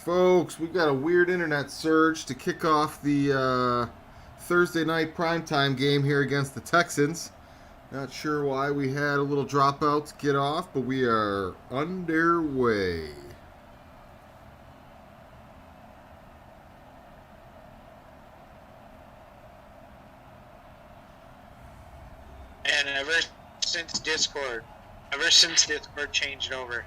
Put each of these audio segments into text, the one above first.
Folks, we got a weird internet surge to kick off the Thursday night primetime game here against the Texans. Not sure why we had a little dropout to get off, but we are underway. And ever since Discord changed over.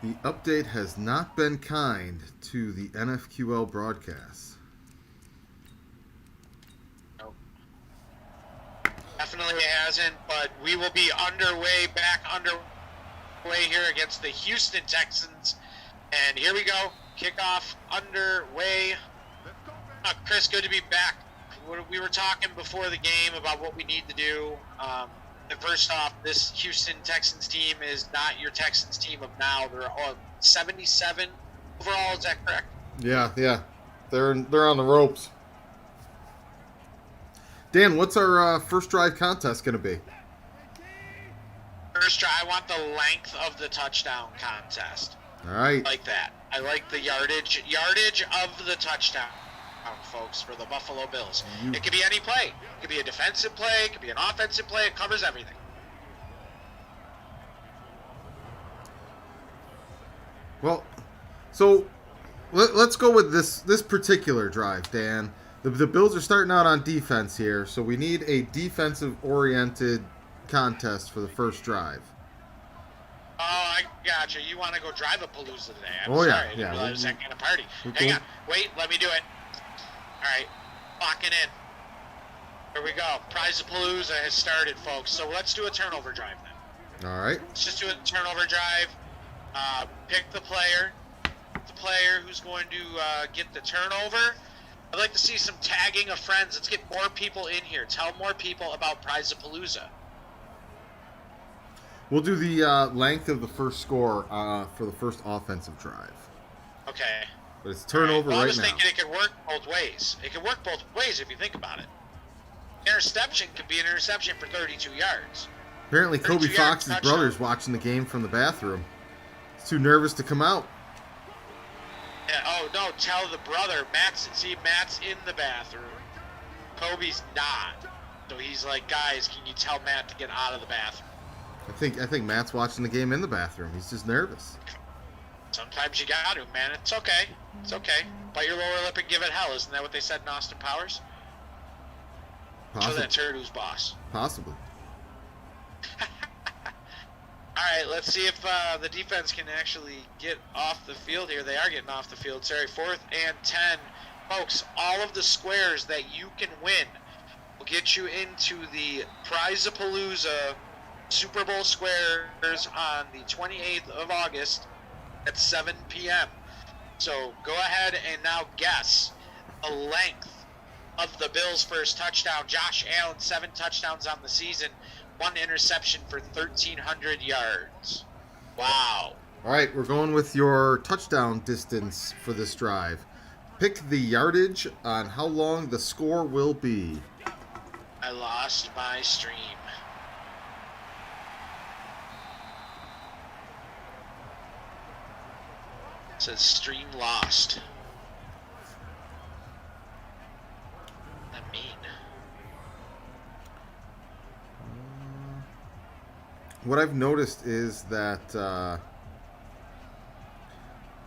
The update has not been kind to the NFQL broadcasts. Nope. Definitely hasn't, but we will be back underway here against the Houston Texans. And here we go. Kickoff underway. Chris, good to be back. We were talking before the game about what we need to do. First off, this Houston Texans team is not your Texans team of now. They're 77 overall. Is that correct? Yeah. They're on the ropes. Dan, what's our first drive contest going to be? First drive, I want the length of the touchdown contest. All right. I like that. I like the yardage of the touchdown, folks, for the Buffalo Bills. It could be any play. It could be a defensive play. It could be an offensive play. It covers everything. Well, so let's go with this particular drive, Dan. The Bills are starting out on defense here, so we need a defensive-oriented contest for the first drive. Oh, I gotcha. You want to go drive a palooza today? I'm sorry. I didn't realize that kind of party. Hang on. Wait, let me do it. All right, locking in. Here we go. Prize-a-palooza has started, folks. So let's do a turnover drive then. All right. Let's just do a turnover drive. Pick the player who's going to get the turnover. I'd like to see some tagging of friends. Let's get more people in here. Tell more people about Prize-a-palooza. We'll do the length of the first score for the first offensive drive. Okay. But it's turnover I right was now. thinking it could work both ways. It could work both ways if you think about it. Interception could be an interception for 32 yards. Apparently, Kobe Fox's brother's watching the game from the bathroom. He's too nervous to come out. Yeah, oh, no, tell the brother. Matt's in the bathroom. Kobe's not. So he's like, guys, can you tell Matt to get out of the bathroom? I think Matt's watching the game in the bathroom. He's just nervous. Sometimes you got to, man. It's okay. It's okay. Bite your lower lip and give it hell. Isn't that what they said in Austin Powers? Show that turd who's boss. Possibly. All right, let's see if the defense can actually get off the field here. They are getting off the field. Sorry, 4th and 10. Folks, all of the squares that you can win will get you into the Prize-a-palooza Super Bowl squares on the 28th of August at 7 p.m. So go ahead and now guess the length of the Bills' first touchdown. Josh Allen, 7 touchdowns on the season, 1 interception for 1,300 yards. Wow. All right, we're going with your touchdown distance for this drive. Pick the yardage on how long the score will be. I lost my stream. It says stream lost. What does that mean? What I've noticed is that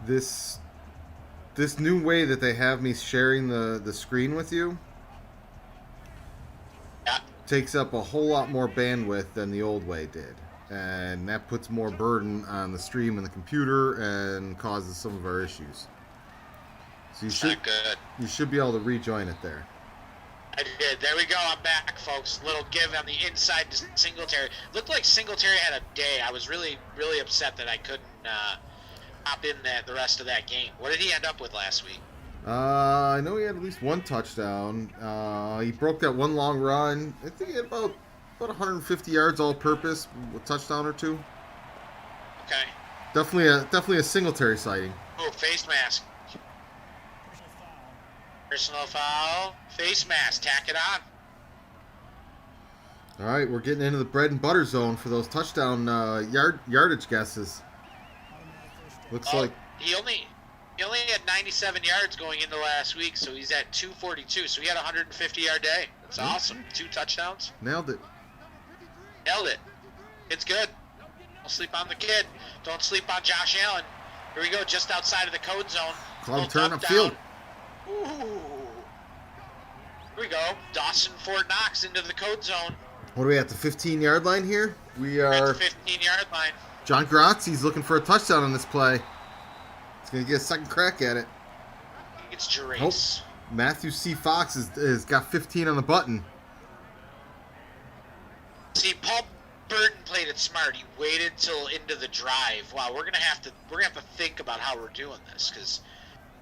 this new way that they have me sharing the screen with you takes up a whole lot more bandwidth than the old way did. And that puts more burden on the stream and the computer and causes some of our issues. So you should be able to rejoin it there. I did. There we go. I'm back, folks. Little give on the inside to Singletary. Looked like Singletary had a day. I was really, really upset that I couldn't hop in the rest of that game. What did he end up with last week? I know he had at least 1 touchdown. He broke that 1 long run. I think he had about 150 yards all-purpose, a touchdown or 2. Okay. Definitely a Singletary sighting. Oh, face mask. Personal foul. Face mask. Tack it on. All right, we're getting into the bread and butter zone for those touchdown yardage guesses. Looks like he only had 97 yards going into last week, so he's at 242. So he had a 150-yard day. That's awesome. 2 touchdowns. Nailed it. Nailed it. It's good. Don't sleep on the kid. Don't sleep on Josh Allen. Here we go, just outside of the code zone. Call him turn upfield. Ooh. Here we go. Dawson Fort Knox into the code zone. What are we at, the 15-yard line here? We At are. the 15-yard line. John Grazzi's looking for a touchdown on this play. He's going to get a second crack at it. It's Gerace. Matthew C. Fox has got 15 on the button. See, Paul Burton played it smart. He waited till into the drive. Wow, we're gonna have to think about how we're doing this, because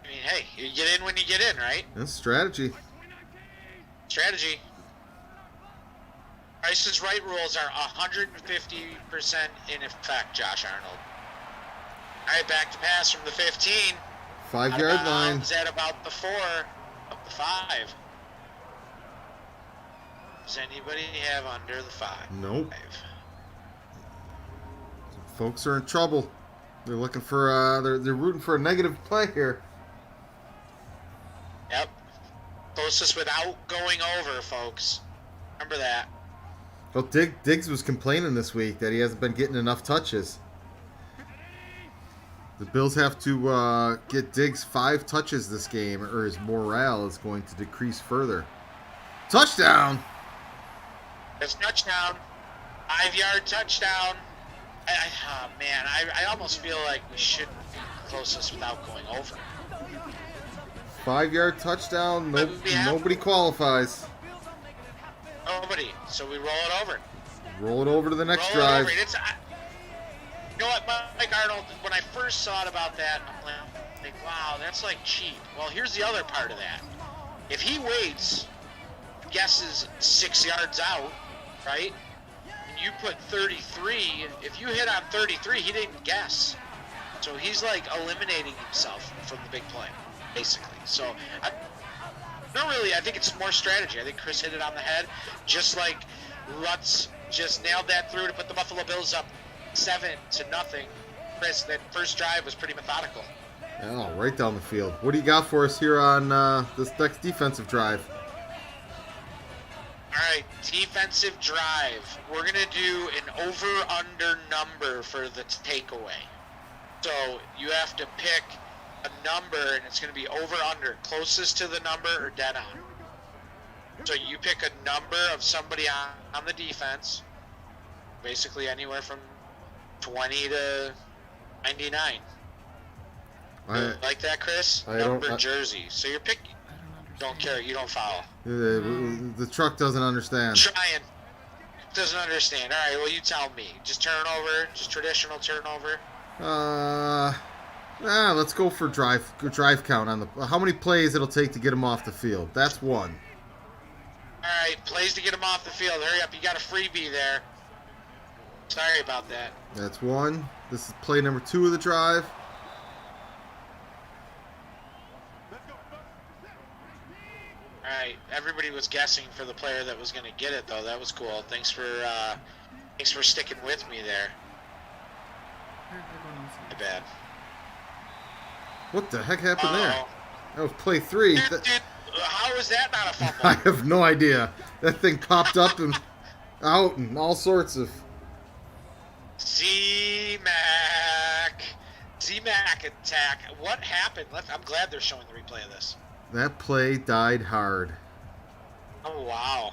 I mean, hey, you get in when you get in, right? That's strategy. Strategy. Price's Right rules are 150% in effect, Josh Arnold. All right, back to pass from the 15. 5-yard line. At about the 4 of the 5. Does anybody have under the 5? Nope. Folks are in trouble. They're looking for they're rooting for a negative play here. Yep. Closest without going over, folks. Remember that. Well, Diggs was complaining this week that he hasn't been getting enough touches. The Bills have to get Diggs 5 touches this game, or his morale is going to decrease further. Touchdown! It's touchdown. 5-yard touchdown. I almost feel like we should be closest without going over. 5-yard touchdown. Nobody qualifies. Nobody. So we roll it over. Roll it over to the next roll drive. It over. You know what, Mike Arnold, when I first thought about that, I'm like, wow, that's like cheap. Well, here's the other part of that. If he waits, guesses 6 yards out, right? And you put 33, if you hit on 33, he didn't guess. So he's like eliminating himself from the big play, basically. So, I think it's more strategy. I think Chris hit it on the head, just like Rutz just nailed that through to put the Buffalo Bills up 7-0. Chris, that first drive was pretty methodical. Oh, right down the field. What do you got for us here on this next defensive drive? All right, defensive drive. We're going to do an over-under number for the takeaway. So you have to pick a number, and it's going to be over-under, closest to the number or dead on. So you pick a number of somebody on the defense, basically anywhere from 20 to 99. Like that, Chris? Number jersey. So you're picking. Don't care. You don't follow. The truck doesn't understand. Trying. Doesn't understand. All right. Well, you tell me. Just turnover. Just traditional turnover. Let's go for drive count on the. How many plays it'll take to get him off the field? That's 1. All right. Plays to get him off the field. Hurry up. You got a freebie there. Sorry about that. That's 1. This is play number 2 of the drive. All right, everybody was guessing for the player that was going to get it, though. That was cool. Thanks for sticking with me there. My bad. What the heck happened there? That was play 3. Dude, how is that not a fumble? I have no idea. That thing popped up and out and all sorts of. Z-Mac attack. What happened? I'm glad they're showing the replay of this. That play died hard. Oh, wow.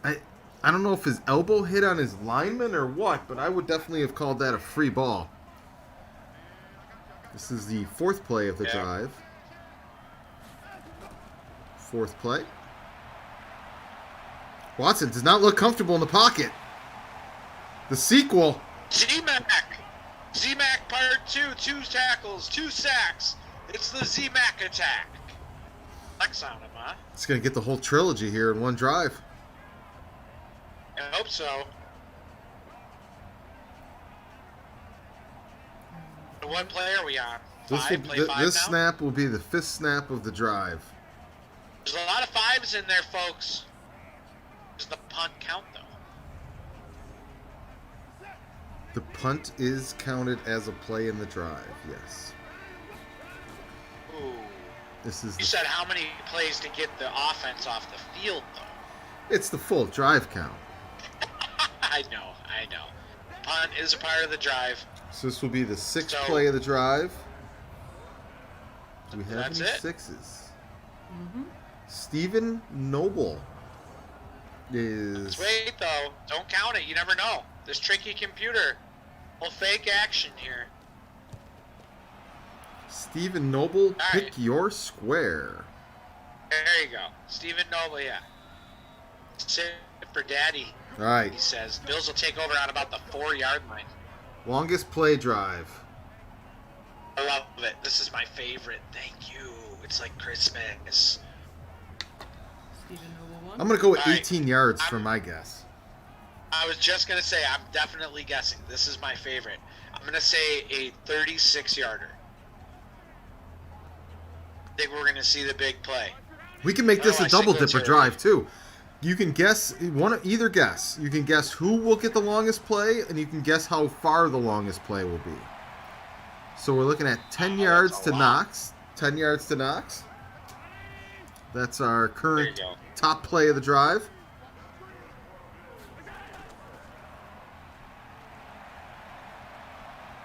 I don't know if his elbow hit on his lineman or what, but I would definitely have called that a free ball. This is the 4th play of the drive. 4th play. Watson does not look comfortable in the pocket. The sequel. Z-Mac part 2, 2 tackles, 2 sacks. It's the Z-Mac attack. Flex on him, huh? It's going to get the whole trilogy here in one drive. I hope so. What play are we on? This snap will be the 5th snap of the drive. There's a lot of 5s in there, folks. Does the punt count, though? The punt is counted as a play in the drive, yes. Ooh. This is You said how many plays to get the offense off the field, though? it's the full drive count. I know. Punt is a part of the drive. So this will be the sixth play of the drive. Do we have That's any it. sixes? Mm-hmm. Stephen Noble is... Let's wait, though. Don't count it. You never know. This tricky computer will fake action here. Stephen Noble, All pick right. your square. There you go. Stephen Noble, yeah. Sit for daddy, All right. he says. Bills will take over on about the 4-yard line. Longest play drive. I love it. This is my favorite. Thank you. It's like Christmas. Stephen Noble one. I'm going to go with All right. 18 yards for my guess. I was just going to say, I'm definitely guessing. This is my favorite. I'm going to say a 36-yarder. I think we're going to see the big play. We can make this Oh, a I double think dipper that's drive too. You can guess either guess. You can guess who will get the longest play, and you can guess how far the longest play will be. So we're looking at 10 yards that's to a lot. Knox. 10 yards to Knox. That's our There you current go. top play of the drive.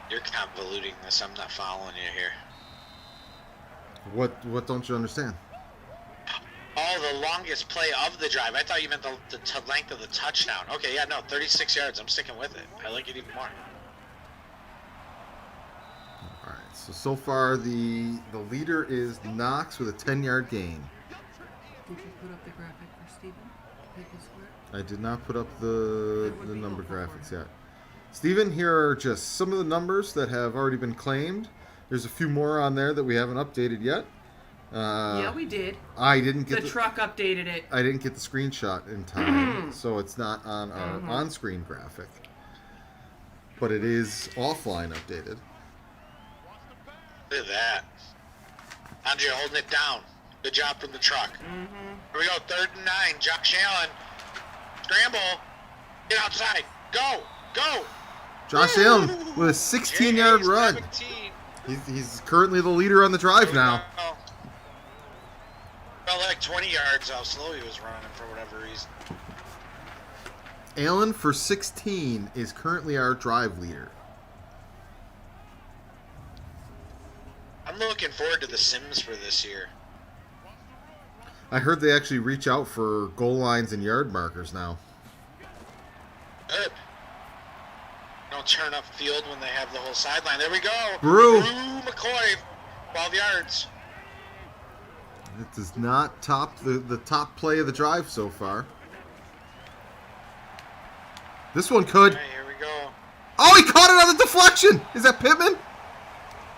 You're convoluting this. I'm not following you here. What don't you understand? Oh, the longest play of the drive. I thought you meant the length of the touchdown. Okay, yeah, no, 36 yards. I'm sticking with it. I like it even more. All right. So far the leader is Knox with a 10-yard gain. Did you put up the graphic for Stephen? Pick his square? I did not put up the number graphics yet. Steven, here are just some of the numbers that have already been claimed. There's a few more on there that we haven't updated yet. Yeah, we did. I didn't get The truck updated it. I didn't get the screenshot in time, so it's not on our on-screen graphic. But it is offline updated. Look at that. Andre holding it down. Good job from the truck. Here we go, 3rd and 9. Josh Allen. Scramble. Get outside. Go. Go. Josh Allen with a 16-yard run. 17. He's currently the leader on the drive now. Felt like 20 yards how slow he was running for whatever reason. Allen for 16 is currently our drive leader. I'm looking forward to the Sims for this year. I heard they actually reach out for goal lines and yard markers now. Good. Don't turn up field when they have the whole sideline. There we go. Brew. McCoy, 12 yards. It does not top the top play of the drive so far. This one could. All right, here we go. Oh, he caught it on the deflection. Is that Pittman?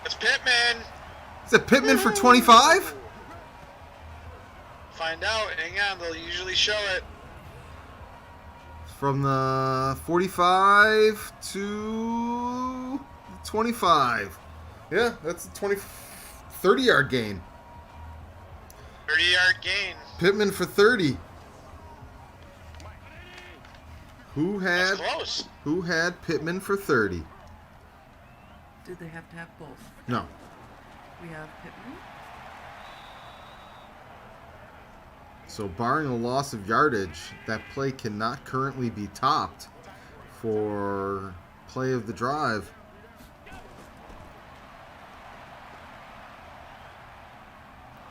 It's Pittman. Is that Pittman for 25? Find out. Hang on. They'll usually show it. From the 45 to 25. Yeah, that's a 30-yard gain. 30-yard gain. Pittman for 30. That's close. Who had Pittman for 30? Did they have to have both? No. We have Pittman. So barring a loss of yardage, that play cannot currently be topped for play of the drive.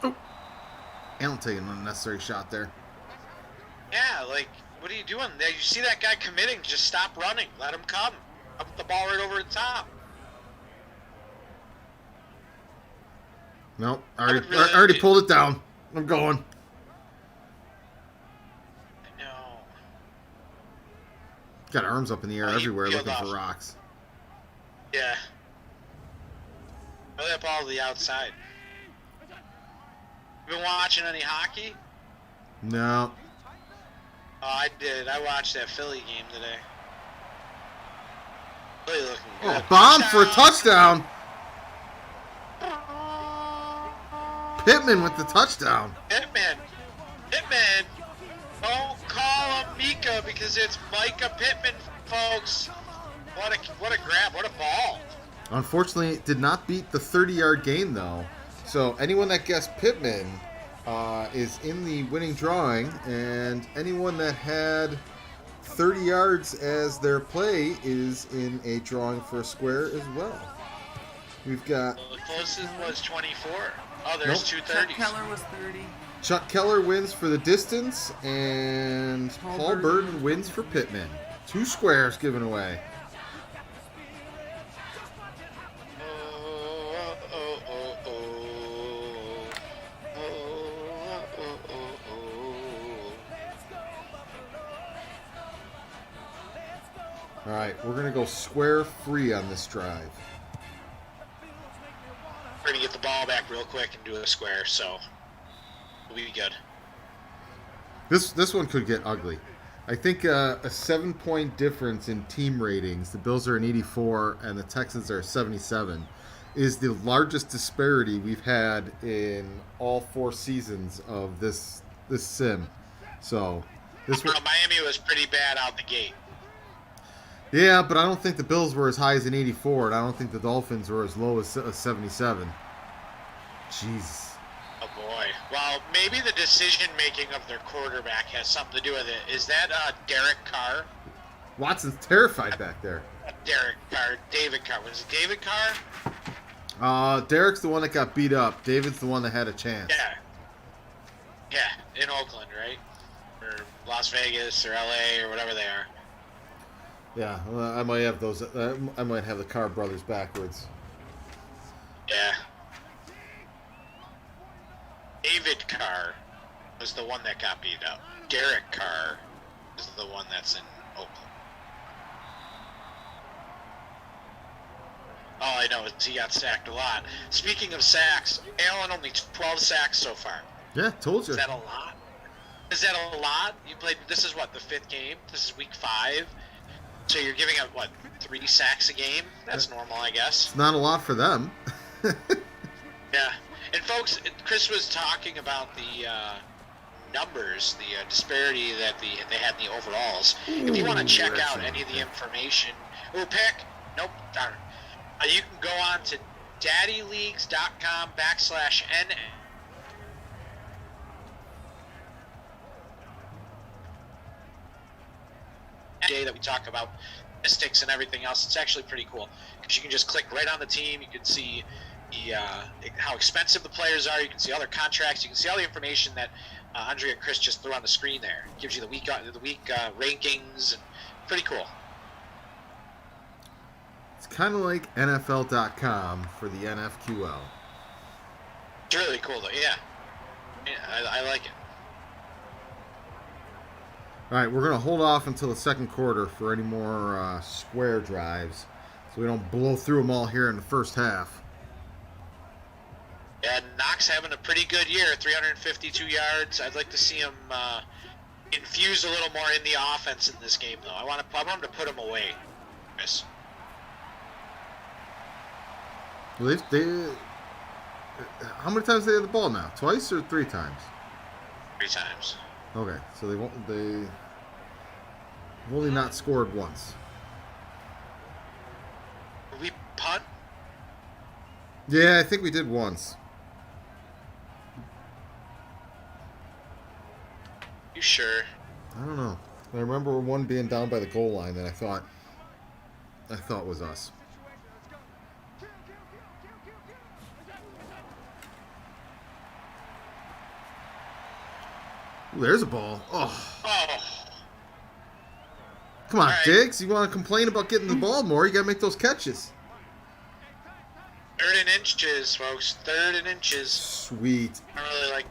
Oh. Allen taking an unnecessary shot there. Yeah, like, what are you doing? There, you see that guy committing, just stop running. Let him come. Up the ball right over the top. Nope, I would really- I already pulled it down. I'm going. No. Got arms up in the air Oh, he everywhere peeled looking for off. rocks. Yeah. Throw that ball to the outside. You been watching any hockey? No. Oh, I did. I watched that Philly game today. Philly looking good. Oh, bomb for a touchdown. Pittman with the touchdown. Pittman. Pittman. Don't call him Mika because it's Micah Pittman, folks. What a grab! What a ball! Unfortunately, it did not beat the 30-yard gain, though. So anyone that guessed Pittman is in the winning drawing, and anyone that had 30 yards as their play is in a drawing for a square as well. We've got... Well, the closest was 24. Oh, there's Nope. two Chuck 30s. Keller was 30. Chuck Keller wins for the distance, and Paul Burton wins for Pittman. 2 squares given away. All right, we're going to go square free on this drive. We're going to get the ball back real quick and do a square, so we'll be good. This one could get ugly. I think a 7-point difference in team ratings, the Bills are an 84 and the Texans are 77, is the largest disparity we've had in all 4 seasons of this sim. So this one, Miami was pretty bad out the gate. yeah, but I don't think the Bills were as high as an 84, and I don't think the Dolphins were as low as a 77. Jesus. Oh boy. Well, maybe the decision making of their quarterback has something to do with it. Is that Derek Carr? Watson's terrified back there. Derek Carr, David Carr. Was it David Carr? Derek's the one that got beat up. David's the one that had a chance. Yeah. Yeah, in Oakland, right? Or Las Vegas or LA or whatever they are. Yeah, well, I might have those. I might have the Carr brothers backwards. Yeah. David Carr was the one that got beat up. Derek Carr is the one that's in Oakland. All I know is he got sacked a lot. Speaking of sacks, Allen only 12 sacks so far. Yeah, told you. Is that a lot? Is that a lot? You played. This is what, the 5th game? This is week 5. So you're giving up, what, 3 sacks a game? That's normal, I guess. It's not a lot for them. Yeah. And folks, Chris was talking about the numbers, the disparity that they had in the overalls. If you want to check out any of the information, pick? Nope, darn. You can go on to daddyleagues.com/N. Day that we talk about statistics and everything else. It's actually pretty cool because you can just click right on the team. You can see how expensive the players are. You can see all their contracts. You can see all the information that Andre and Chris just threw on the screen there. It gives you the week rankings, and pretty cool. It's kind of like NFL.com for the NFQL. It's really cool though. Yeah, I like it. All right, we're going to hold off until the second quarter for any more square drives so we don't blow through them all here in the first half. Yeah, Knox having a pretty good year, 352 yards. I'd like to see him infuse a little more in the offense in this game, though. I want him to put him away, Chris. Well, how many times they had the ball now? Twice or 3 times? 3 times. Okay, so they've only not scored once. Did we punt? Yeah, I think we did once. You sure? I don't know. I remember one being down by the goal line that I thought was us. Ooh, there's a ball. Oh. Come on, All right. Diggs. You want to complain about getting the ball more, you got to make those catches. 3rd and inches, folks. 3rd and inches. Sweet. I really like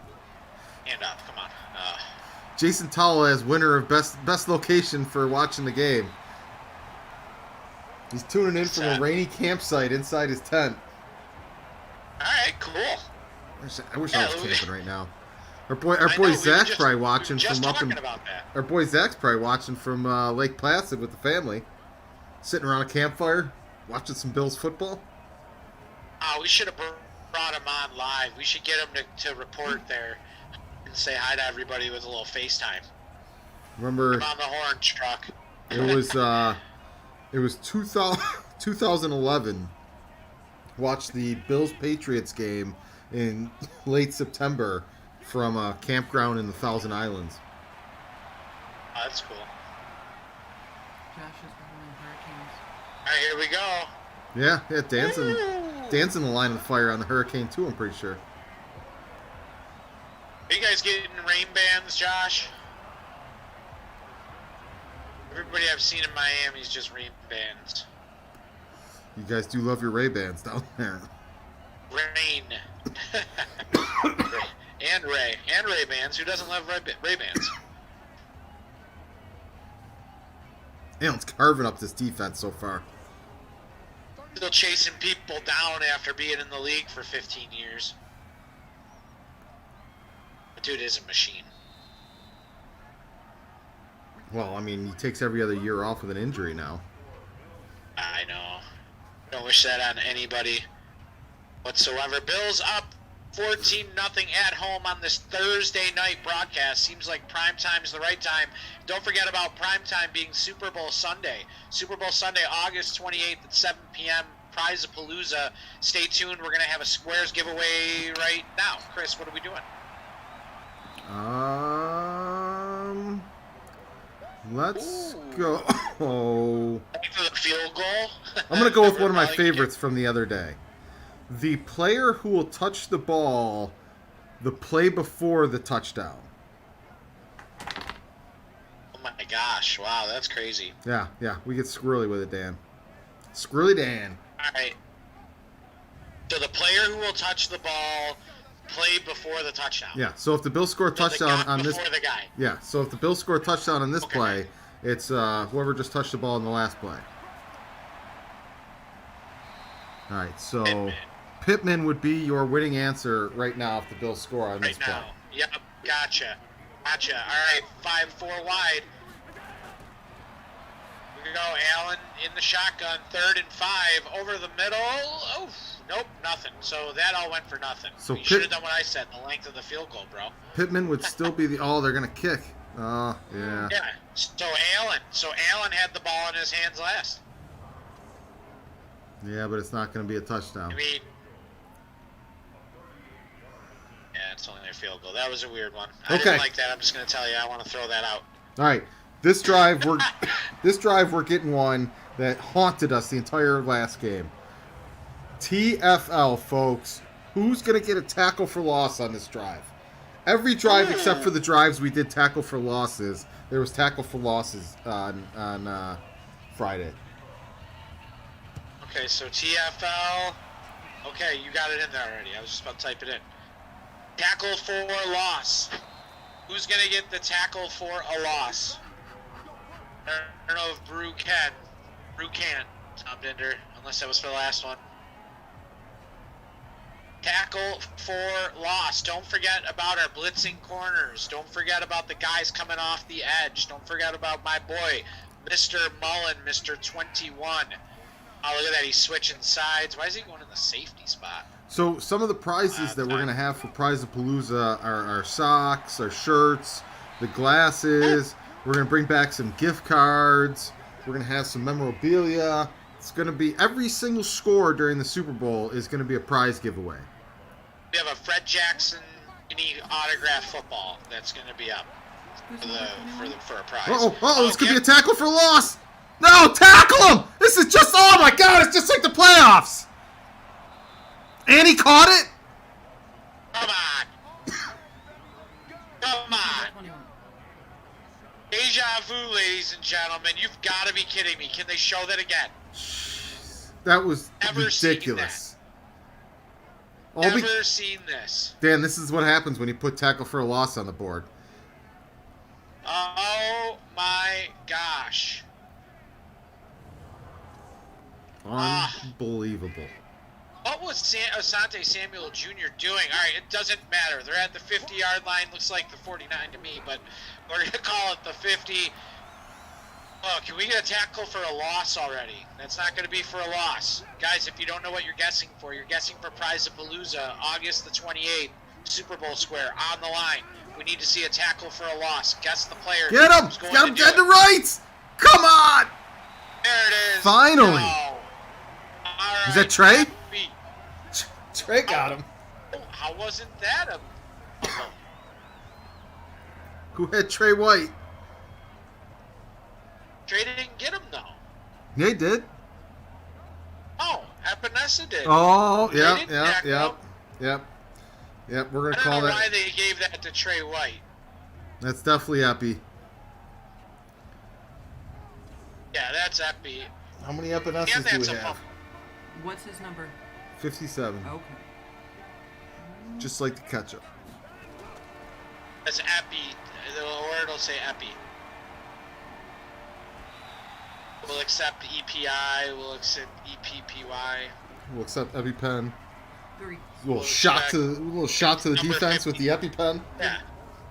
handoff. Come on. Jason Towell as winner of best location for watching the game. He's tuning in from a rainy campsite inside his tent. All right, cool. I wish I was camping right now. Our boy Zach's probably watching from up in. About that. Our boy Zach's probably watching from Lake Placid with the family, sitting around a campfire, watching some Bills football. Oh, we should have brought him on live. We should get him to report there and say hi to everybody with a little FaceTime. Remember, I'm on the horn truck. it was It was 2011. Watched the Bills-Patriots game in late September from a campground in the Thousand Islands. Oh, that's cool. Josh is behind Hurricanes. All right, here we go. Yeah, Dan's in the line of fire on the Hurricane too, I'm pretty sure. Are you guys getting rain bands, Josh? Everybody I've seen in Miami is just rain bands. You guys do love your Ray-Bans down there. Rain. and Ray Bans. Who doesn't love Ray Bans? Allen's carving up this defense so far. Still chasing people down after being in the league for 15 years. The dude is a machine. Well, I mean, he takes every other year off with an injury now. I know. Don't wish that on anybody whatsoever. Bills up 14-0 at home on this Thursday night broadcast. Seems like prime time is the right time. Don't forget about prime time being Super Bowl Sunday. Super Bowl Sunday, August 28th at 7 p.m. Prize-a-Palooza. Stay tuned. We're going to have a Squares giveaway right now. Chris, what are we doing? Let's go. For the field goal? I'm going to go with one of my favorites from the other day. The player who will touch the ball the play before the touchdown. Oh my gosh. Wow, that's crazy. Yeah, we get squirrely with it, Dan. Squirrely Dan. All right. So the player who will touch the ball play before the touchdown. Yeah, so if the Bills score a touchdown on this... Before the guy. Yeah, so if the Bills score a touchdown on this play, it's whoever just touched the ball in the last play. All right, so Pittman would be your winning answer right now if the Bills score on this play. Right now. Yep, gotcha. All right, 5-4 wide. Here we go, Allen in the shotgun, 3rd and 5, over the middle. Oh, nope, nothing. So that all went for nothing. So you should have done what I said, the length of the field goal, bro. Pittman would still be the... Oh, they're going to kick. Oh, yeah. Yeah, so Allen had the ball in his hands last. Yeah, but it's not going to be a touchdown. I mean, yeah, it's only a field goal. That was a weird one. I didn't like that. I'm just going to tell you, I want to throw that out. All right, this drive we're getting one that haunted us the entire last game. TFL, folks. Who's going to get a tackle for loss on this drive? Every drive except for the drives we did tackle for losses, there was tackle for losses on Friday. Okay, so TFL. Okay, you got it in there already. I was just about to type it in. Tackle for loss. Who's going to get the tackle for a loss? I don't know if Brew can. Brew can't, Tom Dinder, unless that was for the last one. Tackle for loss. Don't forget about our blitzing corners. Don't forget about the guys coming off the edge. Don't forget about my boy, Mr. Mullen, Mr. 21. Oh, look at that. He's switching sides. Why is he going in the safety spot? So some of the prizes that we're going to have for Prize-a-Palooza are our socks, our shirts, the glasses. We're going to bring back some gift cards. We're going to have some memorabilia. It's going to be every single score during the Super Bowl is going to be a prize giveaway. We have a Fred Jackson mini autograph football that's going to be up for a prize. This could be a tackle for loss. No, tackle him! This is just, oh my God, it's just like the playoffs. And he caught it? Come on. Come on. Deja vu, ladies and gentlemen. You've got to be kidding me. Can they show that again? That was Never ridiculous. Never seen this. Dan, this is what happens when you put tackle for a loss on the board. Oh my gosh. Unbelievable. What was Asante Samuel Jr. doing? All right, it doesn't matter. They're at the 50-yard line. Looks like the 49 to me, but we're going to call it the 50. Oh, can we get a tackle for a loss already? That's not going to be for a loss. Guys, if you don't know what you're guessing for, you're guessing for Prize-a-Palooza, August the 28th, Super Bowl square, on the line. We need to see a tackle for a loss. Guess the player. Get him! Got him dead to rights! Come on! There it Finally. No. All Is right, that Trey? Happy. Trey got him. Oh, how wasn't that a fumble? Who had Trey White? Trey didn't get him, though. Yeah, he did. Oh, Epinesa did. Oh, They yep, didn't yep, tackle yep, him. yep. Yep, we're I going to don't call know that. why they gave that to Trey White. That's definitely Epi. Yeah, that's Epi. How many And Epinesas do that's we a have? fumble. What's his number? 57. Okay. Just like the ketchup. That's Epi, or it'll say Epi. We'll accept EPI, we'll accept EPPY. We'll accept EpiPen. 3. A little shot to the Number defense 50. with the EpiPen. Yeah,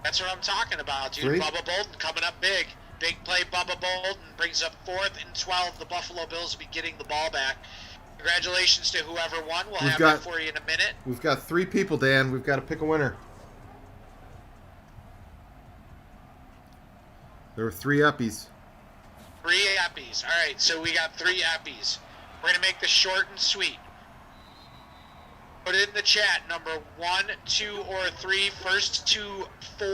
that's what I'm talking about, dude. 3. Bubba Bolden coming up big. Big play, Bubba Bolden brings up 4th and 12. The Buffalo Bills will be getting the ball back. Congratulations to whoever won. We'll have that for you in a minute. We've got 3 people, Dan. We've got to pick a winner. There were 3 Eppies. 3 Eppies. All right, so we got 3 Eppies. We're going to make this short and sweet. Put it in the chat. Number 1, 2, or 3. First to 4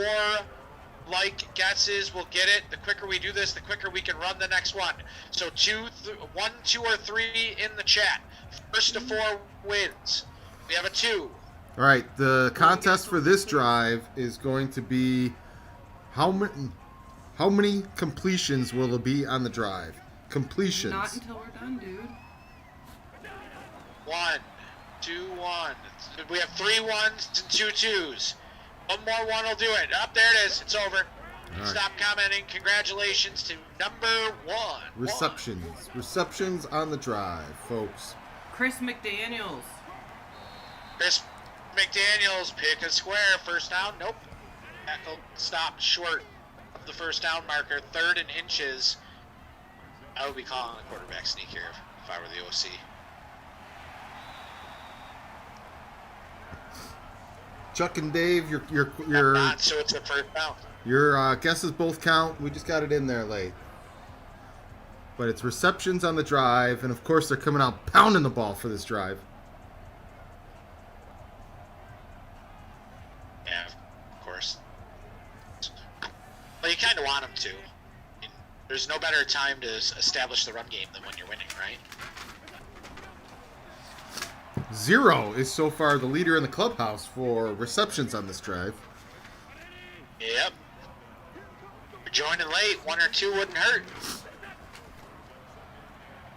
like guesses will get it. The quicker we do this, the quicker we can run the next one. So 1, 2, or 3 in the chat. First to 4 wins. We have a 2. All right, the contest for this drive is going to be how many completions will it be on the drive? Completions. Not until we're done, dude. 1, 2, 1. We have 3 1s and 2 2s. One more 1 will do it. Up there it is. It's over. right. Stop commenting. Congratulations to number 1. Receptions on the drive, folks. Chris McDaniels. Chris McDaniels, pick a square. First down. Nope. Tackle stopped short of the first down marker. 3rd and inches. I would be calling a quarterback sneak here if I were the OC. Chuck and Dave, your Not, so it's a first down. your guesses both count. We just got it in there late. But it's receptions on the drive, and of course they're coming out pounding the ball for this drive. Yeah, of course. Well, you kind of want them to. I mean, there's no better time to establish the run game than when you're winning, right? 0 is so far the leader in the clubhouse for receptions on this drive. Yep. You're joining late. 1 or 2 wouldn't hurt.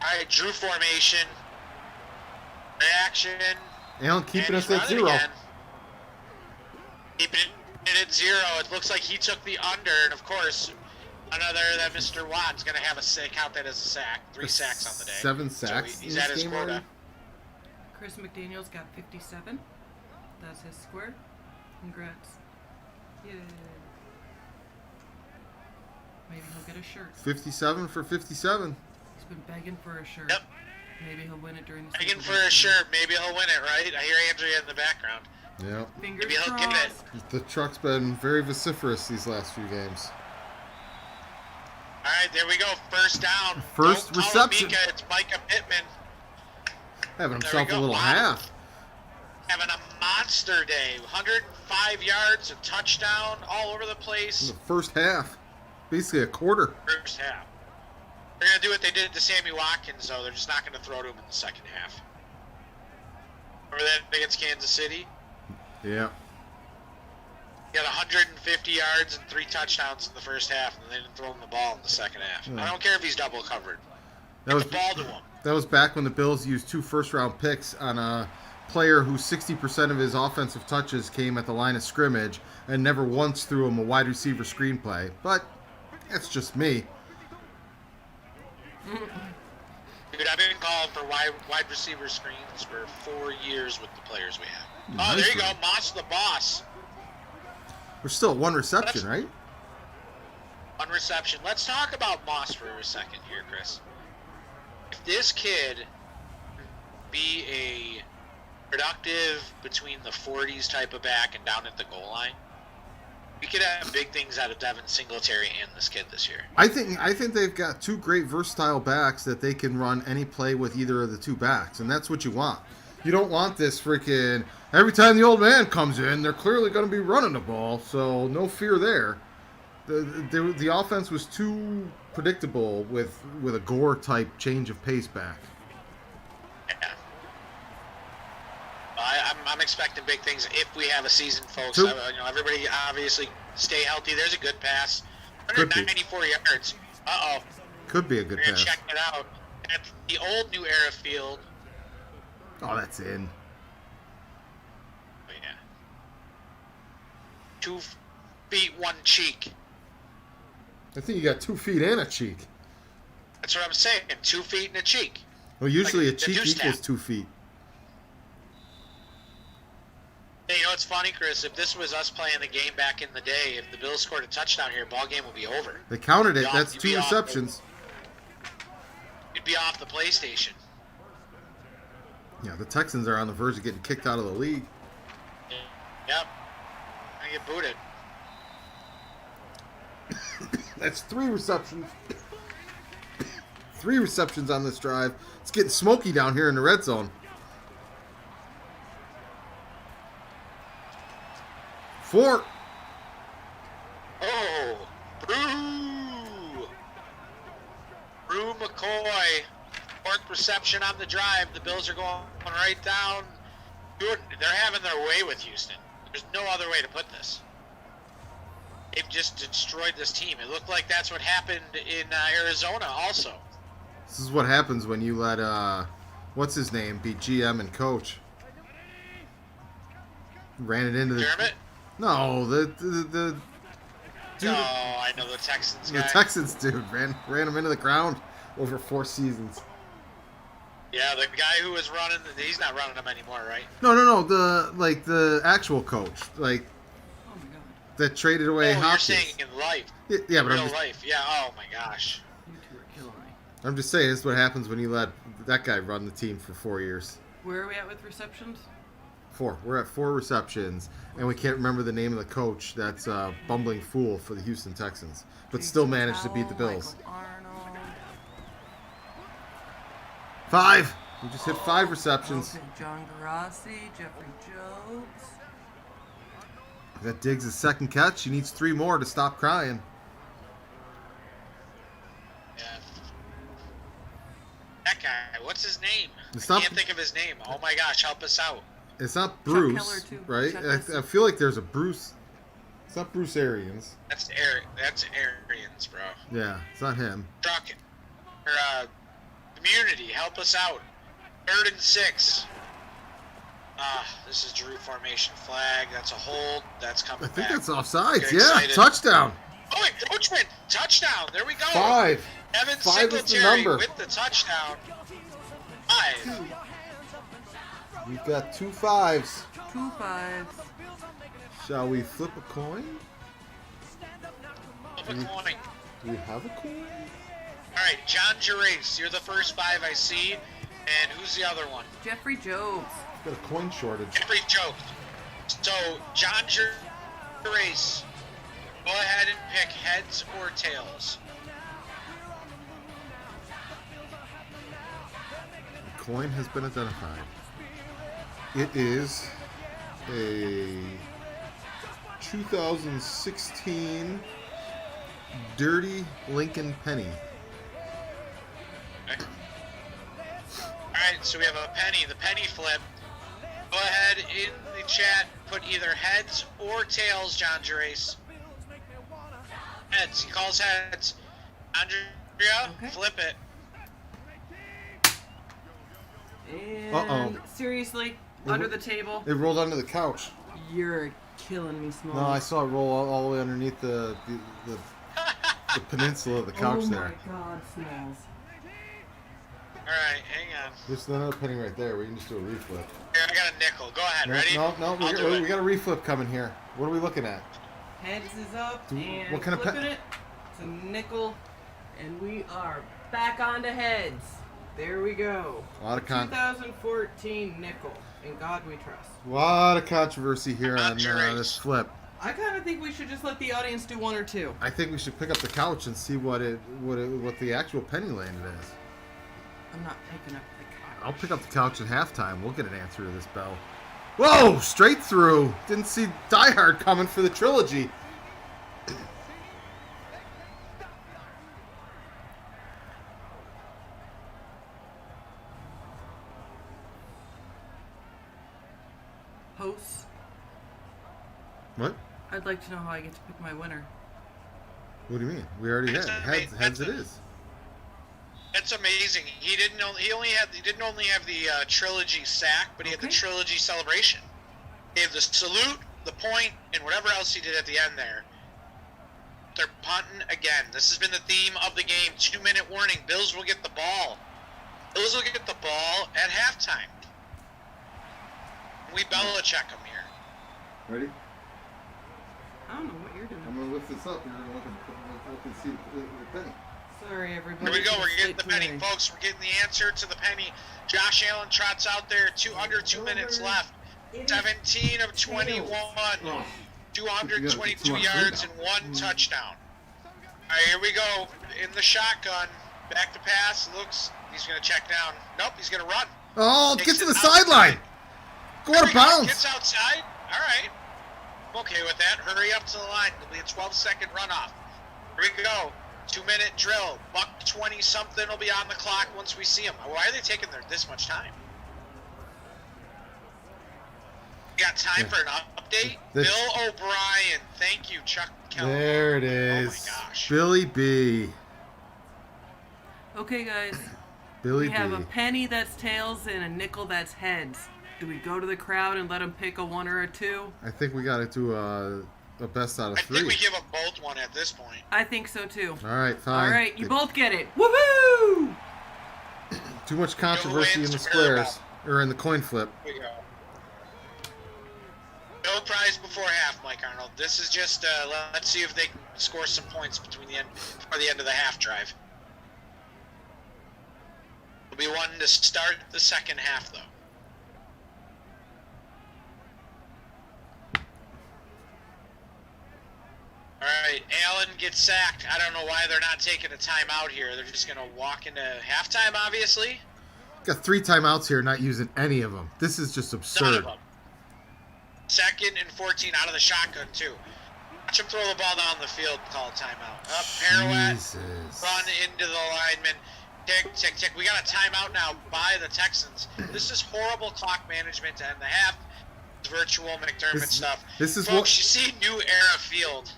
All right, Drew formation. Reaction. Allen keeping and us he's at running 0. again. Keeping it at 0. It looks like he took the under, and of course, another that Mr. Watt's going to have a sack. Count that as a sack. 3 sacks on the day. 7 sacks. So he's in at this his game quota. already? Chris McDaniels got 57. That's his square. Congrats. Yay. Maybe he'll get a shirt. 57 for 57. He's been begging for a shirt. Yep. Maybe he'll win it during the Begging Super for Bowl a season. shirt. Maybe he'll win it, right? I hear Andrea in the background. Yep. Fingers Maybe he'll get crossed. it. The truck's been very vociferous these last few games. All right, there we go. First down. First Don't call it reception. Mika, it's Micah Pittman. Having There himself we a go. little Wow. half. Having a monster day. 105 yards, a touchdown, all over the In place. the first half. Basically a quarter. First half. They're going to do what they did to Sammy Watkins, though. They're just not going to throw to him in the second half. Remember that against Kansas City? Yeah. He got 150 yards and 3 touchdowns in the first half, and they didn't throw him the ball in the second half. Hmm. I don't care if he's double covered. That Get was the ball to him. that was back when the Bills used 2 first-round picks on a player who 60% of his offensive touches came at the line of scrimmage and never once threw him a wide receiver screenplay. But that's just me. Dude, I've been calling for wide receiver screens for 4 years with the players we have. Oh, Nice there you one. go. Moss the boss. We're still at 1 reception, right? 1 reception. Let's talk about Moss for a second here, Chris. If this kid be a productive between the 40s type of back and down at the goal line, We could have big things out of Devin Singletary and this kid this year. I think they've got two great versatile backs that they can run any play with either of the two backs, and that's what you want. You don't want this freaking every time the old man comes in, they're clearly going to be running the ball, so no fear there. The offense was too predictable with a Gore type change of pace back. Yeah. I'm expecting big things if we have a season, folks. True. Everybody obviously stay healthy. There's a good pass. Could be. 194 yards. Uh-oh. Could be a good We're going to pass. check it out. At the old New Era field. Oh, that's in. Oh, yeah. 2 feet, 1 cheek. I think you got 2 feet and a cheek. That's what I'm saying. 2 feet and a cheek. Well, usually Like a the cheek deuce equals tap. 2 feet. Hey, you know what's funny, Chris? If this was us playing the game back in the day, if the Bills scored a touchdown here, ball game would be over. They counted it. You'd That's be 2 off. receptions. You'd be off the PlayStation. Yeah, the Texans are on the verge of getting kicked out of the league. Yep. I get booted. That's 3 receptions. 3 receptions on this drive. It's getting smoky down here in the red zone. 4. Oh, Brew McCoy, 4th reception on the drive. The Bills are going right down. They're having their way with Houston. There's no other way to put this. They've just destroyed this team. It looked like that's what happened in Arizona also. This is what happens when you let, what's his name, be GM and coach. Ran it into the... Dermot? No, the dude, No, I know the Texans guy. the Texans dude ran him into the ground over 4 seasons. Yeah, the guy who was running, he's not running them anymore, right? No, the actual coach, like Oh my god. that traded away You're Hopkins. saying in life. Yeah, but Real life. Yeah, oh my gosh. You two are killing me. I'm just saying, this is what happens when you let that guy run the team for 4 years. Where are we at with receptions? 4. We're at 4 receptions, and we can't remember the name of the coach. That's a bumbling fool for the Houston Texans, but still managed to beat the Bills. Michael Arnold. 5. We just hit 5 receptions. Okay, John Garassi, Jeffrey Jobs. That Diggs' 2nd catch. He needs 3 more to stop crying. Yeah. That guy, what's his name? It's I not- can't think of his name. Oh my gosh, help us out. It's not Chuck Bruce, Keller, too. right? Chuck I Keller. feel like there's a Bruce. It's not Bruce Arians. That's Arians, bro. Yeah, it's not him. Truck or community, help us out. 3rd and 6. This is Drew formation flag. That's a hold. That's coming I think back. that's offsides. Get Yeah, excited. touchdown. Oh, encroachment! Touchdown! There we go. 5. Evan 5 is the Singletary number. with the touchdown. 5. We've got 2 5s. 2 5s. Shall we flip a coin? Flip a coin. Do we have a coin? All right, John Gerace, you're the first 5 I see. And who's the other one? Jeffrey Jobs. We've got a coin shortage. Jeffrey Joke. So, John Gerace, go ahead and pick heads or tails. The coin has been identified. It is a 2016 Dirty Lincoln Penny. Okay. Alright, so we have a penny, the penny flip. Go ahead in the chat, put either heads or tails, John Gerace. Heads, he calls heads. Andrea, Okay. flip it. And Uh-oh. seriously, under the table. It rolled under the couch. You're killing me, Smalls. No, I saw it roll all the way underneath the peninsula of the couch oh there. my God, Smalls. Alright, hang on. There's another penny right there. We can just do a reflip. Here, I got a nickel. Go ahead, No, ready? no, I'll do it. we got a reflip coming here. What are we looking at? Heads is up, and what kind of flipping it. It's a nickel, and we are back onto heads. There we go. A lot of 2014 nickel. In God we trust. lot of controversy here on Gerace. this flip. I kind of think we should just let the audience do one or two. I think we should pick up the couch and see what the actual penny landed is. I'm not picking up the couch. I'll pick up the couch at halftime. We'll get an answer to this bell. Whoa! Straight through. Didn't see Die Hard coming for the trilogy. Hosts, What? I'd like to know how I get to pick my winner. What do you mean? We already had heads. It is. It's amazing. He didn't only have the trilogy sack, but he had the Okay. trilogy celebration. He had the salute, the point, and whatever else he did at the end there. They're punting again. This has been the theme of the game. 2-minute warning. Bills will get the ball. Bills will get the ball at halftime. We Belichick them here. Ready? I don't know what you're doing. I'm gonna lift this up. You're gonna look and see the penny. Sorry, everybody. Here we go. Just We're getting wait the penny, for me. folks. We're getting the answer to the penny. Josh Allen trots out there. Under 2 minutes left. 17 of 21. 222 yards and 1 touchdown. All right, here we go. In the shotgun. Back to pass. Looks. He's going to check down. Nope, he's going to run. Oh, Takes get to it the outside. sideline. Go There out we of go. bounds. Gets outside. All right. I'm okay with that. Hurry up to the line. It'll be a 12-second runoff. Here we go. 2-minute drill. Buck 20-something will be on the clock once we see him. Why are they taking this much time? Got time for an update? This- Bill O'Brien. Thank you, Chuck Kelly. There it Oh, is. my gosh. Billy B. Okay, guys. Billy We have B. a penny that's tails and a nickel that's heads. Do we go to the crowd and let them pick a 1 or a 2? I think we got to do a best out of I 3. think we give them both one at this point. I think so too. All right, fine. All right, you both get it. Woohoo! Too much controversy in the squares or in the coin flip. Here we go. No prize before half, Mike Arnold. This is just let's see if they can score some points before the end of the half drive. It'll be one to start the second half, though. All right, Allen gets sacked. I don't know why they're not taking a timeout here. They're just going to walk into halftime, obviously. Got 3 timeouts here, not using any of them. This is just None absurd. of them. 2nd and 14 out of the shotgun, too. Watch him throw the ball down the field, call a timeout. Up, pirouette, Jesus. run into the lineman. Tick, tick, tick. We got a timeout now by the Texans. This is horrible clock management to end the half. Virtual McDermott stuff. This is Folks, you see new era field.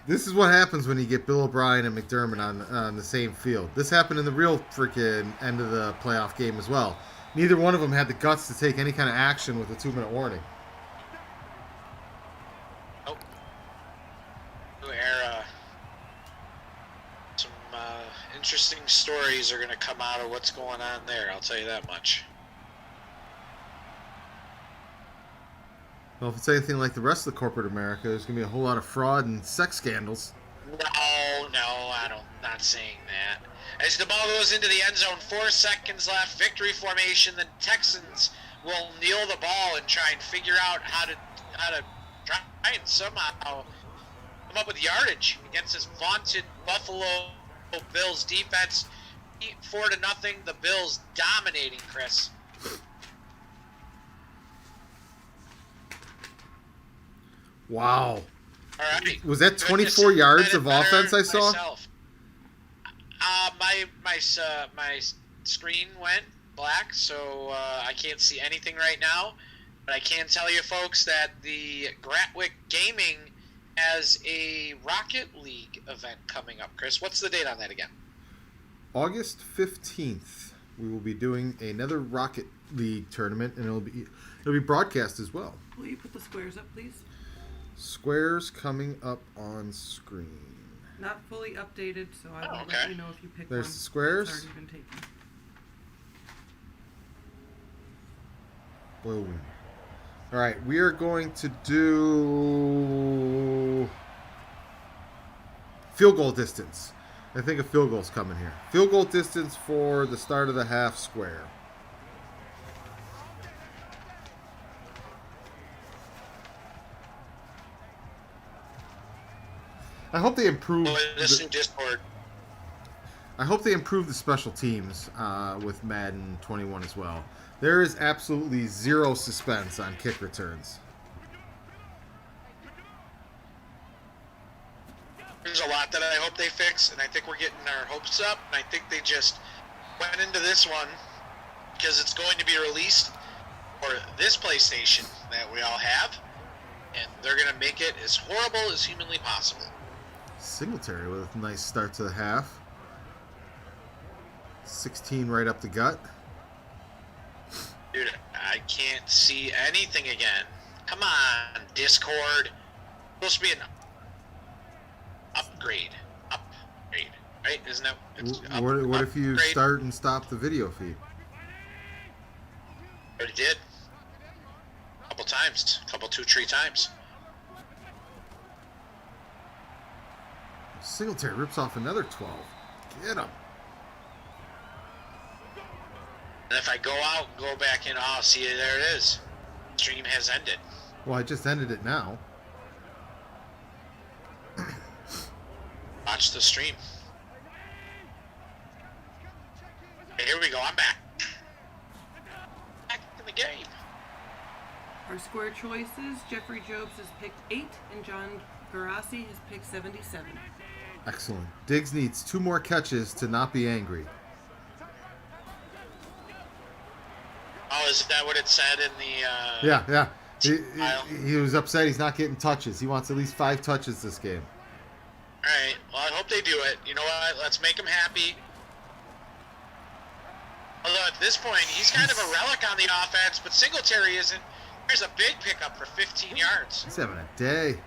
This is what happens when you get Bill O'Brien and McDermott on the same field. This happened in the real freaking end of the playoff game as well. Neither one of them had the guts to take any kind of action with a 2-minute warning. Oh. New era. Some interesting stories are going to come out of what's going on there, I'll tell you that much. Well, if it's anything like the rest of the corporate America, there's going to be a whole lot of fraud and sex scandals. No, not saying that. As the ball goes into the end zone, 4 seconds left, victory formation. The Texans will kneel the ball and try and figure out how to try and somehow come up with yardage against this vaunted Buffalo Bills defense. 4-0, the Bills dominating, Chris. Wow. All right. Was that 24 Goodness, yards better of offense I saw? myself. My screen went black, so I can't see anything right now. But I can tell you, folks, that the Gratwick Gaming has a Rocket League event coming up. Chris, what's the date on that again? August 15th, we will be doing another Rocket League tournament, and it'll be broadcast as well. Will you put the squares up, please? Squares coming up on screen. Not fully updated, so I will okay. let you know if you pick There's one. the squares. It's already been taken. Boom. All right, we are going to do field goal distance. I think a field goal's coming here. Field goal distance for the start of the half square. I hope they improve. Well, this in Discord. I hope they improve the special teams with Madden 21 as well. There is absolutely zero suspense on kick returns. There's a lot that I hope they fix, and I think we're getting our hopes up. And I think they just went into this one because it's going to be released for this PlayStation that we all have, and they're going to make it as horrible as humanly possible. Singletary with a nice start to the half. 16 right up the gut. Dude, I can't see anything again. Come on, Discord. It's supposed to be an upgrade, right? Isn't that? What if you upgrade? start and stop the video feed? Already did. Couple times, 2-3 times. Singletary rips off another 12. Get him. And if I go out and go back in, oh, see, there it is. Stream has ended. Well, I just ended it now. Watch the stream. Okay, here we go. I'm back. Back in the game. Our square choices, Jeffrey Jobs has picked 8, and John Garassi has picked 77. Excellent. Diggs needs 2 more catches to not be angry. Oh, is that what it said in the... Yeah. He was upset he's not getting touches. He wants at least 5 touches this game. All right. Well, I hope they do it. You know what? Let's make him happy. Although at this point, he's kind of a relic on the offense, but Singletary isn't. There's a big pickup for 15 yards. He's having a day.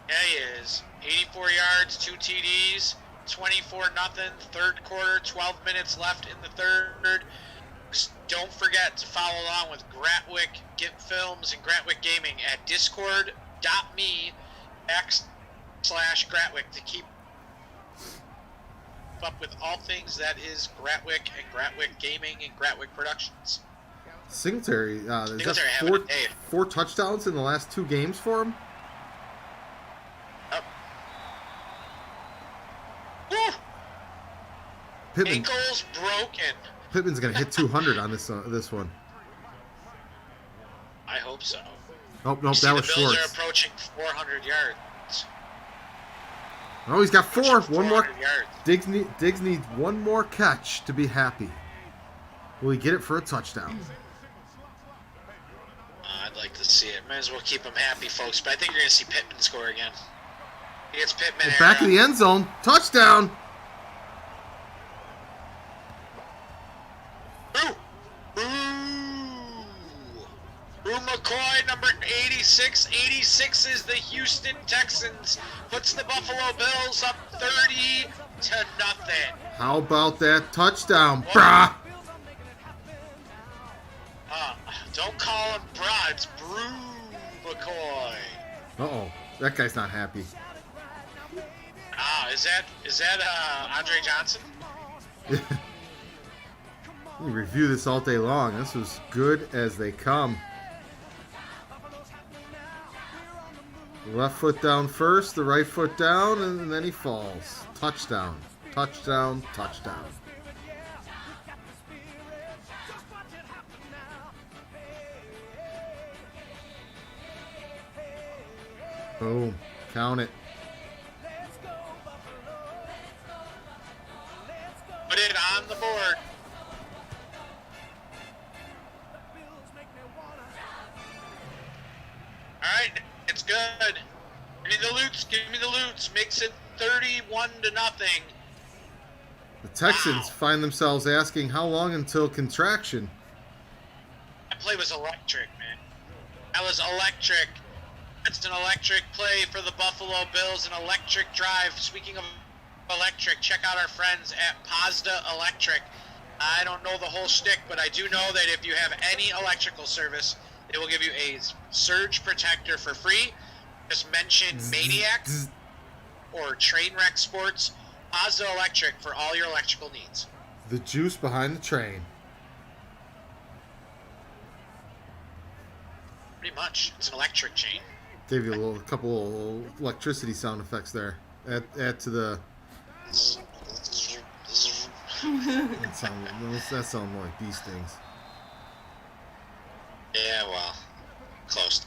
Yeah, he is. 84 yards, 2 TDs, 24-0, third quarter, 12 minutes left in the third. Don't forget to follow along with Gratwick Get Films and Gratwick Gaming at discord.me/Gratwick to keep up with all things that is Gratwick and Gratwick Gaming and Gratwick Productions. Singletary, Singletary having a day. 4 touchdowns in the last 2 games for him. Up. Woo! Pittman, Ankles broken. Pittman's going to hit 200 on this one. I hope so. Oh, You nope, see that the was Bills are Schwartz. approaching 400 yards. Oh, he's got 4. One more. 400 yards. Diggs needs 1 more catch to be happy. Will he get it for a touchdown? I'd like to see it. Might as well keep him happy, folks. But I think you're going to see Pittman score again. He gets Pittman. Back of the end zone. Touchdown. Ooh, McCoy, number 86. 86 is the Houston Texans. Puts the Buffalo Bills up 30-0. How about that touchdown, brah? Don't call him brah. It's Brew McCoy. Uh-oh. That guy's not happy. Is that Andre Johnson? We review this all day long. This was good as they come. Left foot down first, the right foot down, and then he falls. Touchdown. Touchdown. Touchdown. Boom. Count it. Put it on the board. All right, it's good. Give me the loots. Give me the loots. Makes it 31-0. The Texans Wow. find themselves asking how long until contraction. That play was electric, man. That was electric. It's an electric play for the Buffalo Bills, an electric drive. Speaking of electric, check out our friends at Pazda Electric. I don't know the whole shtick, but I do know that if you have any electrical service, they will give you a surge protector for free. Just mention Maniacs or Trainwreck Sports. Pazda Electric for all your electrical needs. The juice behind the train. Pretty much. It's an electric chain. Gave you a couple of electricity sound effects there. Add to the. That sound more like bee stings. Yeah, well, close.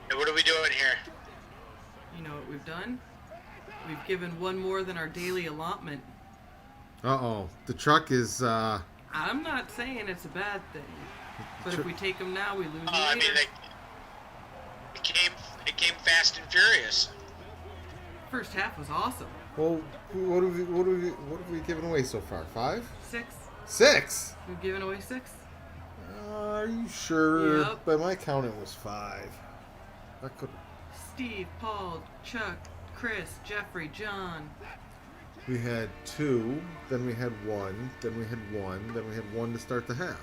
Hey, what are we doing here? You know what we've done? We've given one more than our daily allotment. Uh-oh. The truck is, I'm not saying it's a bad thing, but if we take them now, we lose them I later. mean, it came fast and furious. First half was awesome. Well, what have we given away so far? 5? 6. 6? We've given away 6. Are you sure? Yep. By my count, it was 5. That could. Steve, Paul, Chuck, Chris, Jeffrey, John. We had 2, then we had 1, then we had 1, then we had 1 to start the half.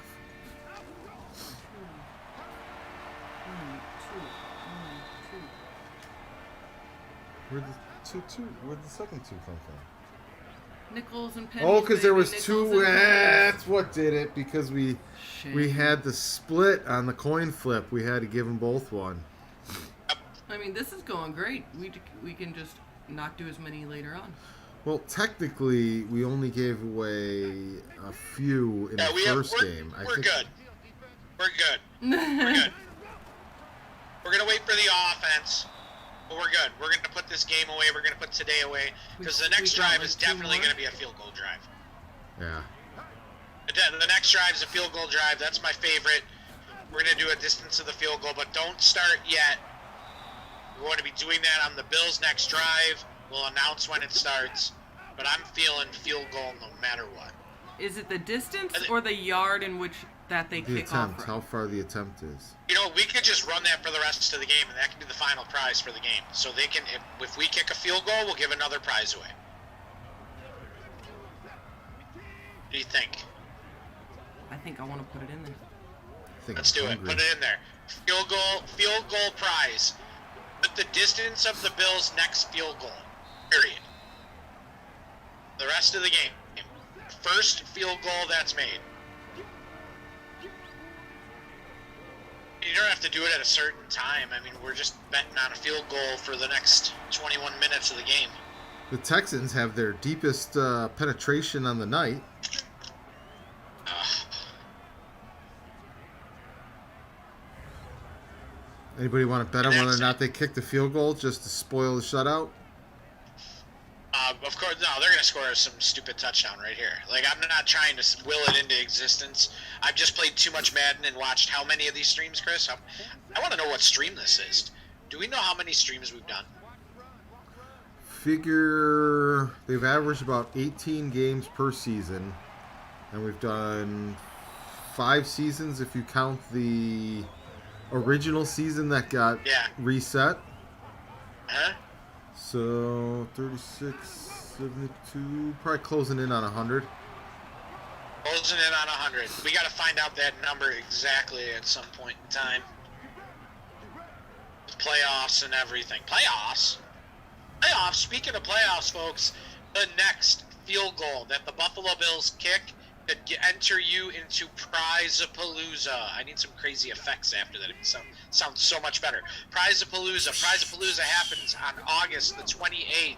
2. Where'd the second 2 come from? Nickels and pennies. Oh, because there was baby, 2. nickels and pennies. That's what did it. Because we Shame. had the split on the coin flip. We had to give them both 1. I mean, this is going great. We can just not do as many later on. Well, technically, we only gave away a few in the first game. We're good. We're good. We're good. We're gonna wait for the offense, but we're good. We're gonna put this game away. We're gonna put today away because the next drive is definitely gonna be a field goal drive. Yeah. The next drive is a field goal drive. That's my favorite. We're gonna do a distance of the field goal, but don't start yet. We're going to be doing that on the Bills' next drive. We'll announce when it starts, but I'm feeling field goal no matter what. Is it the distance or the yard in which that they The kick attempt, off? how far the attempt is. You know, we could just run that for the rest of the game, and that could be the final prize for the game. So they can, if we kick a field goal, we'll give another prize away. What do you think? I think I want to put it in there. Let's do it. Put it in there. Field goal prize. Put the distance of the Bills' next field goal. Period. The rest of the game. First field goal that's made. You don't have to do it at a certain time. I mean, we're just betting on a field goal for the next 21 minutes of the game. The Texans have their deepest penetration on the night. Anybody want to bet on whether or not they kick the field goal just to spoil the shutout? Of course, no, they're going to score some stupid touchdown right here. Like, I'm not trying to will it into existence. I've just played too much Madden and watched how many of these streams, Chris? I want to know what stream this is. Do we know how many streams we've done? Figure they've averaged about 18 games per season, and we've done 5 seasons if you count the original season that got reset. Huh? So 36, 72, probably closing in on 100. Closing in on 100. We got to find out that number exactly at some point in time. With playoffs and everything. Playoffs? Playoffs? Speaking of playoffs, folks, the next field goal that the Buffalo Bills kick could enter you into Prize-a-Palooza. I need some crazy effects after that. It sounds so much better. Prize-a-Palooza. Prize-a-Palooza happens on August the 28th.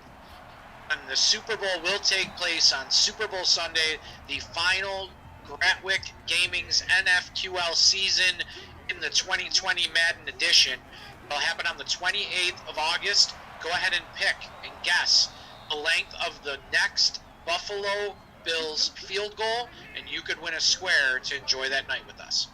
And the Super Bowl will take place on Super Bowl Sunday, the final Gratwick Gaming's NFQL season in the 2020 Madden edition. It'll happen on the 28th of August. Go ahead and pick and guess the length of the next Buffalo Bills field goal, and you could win a square to enjoy that night with us.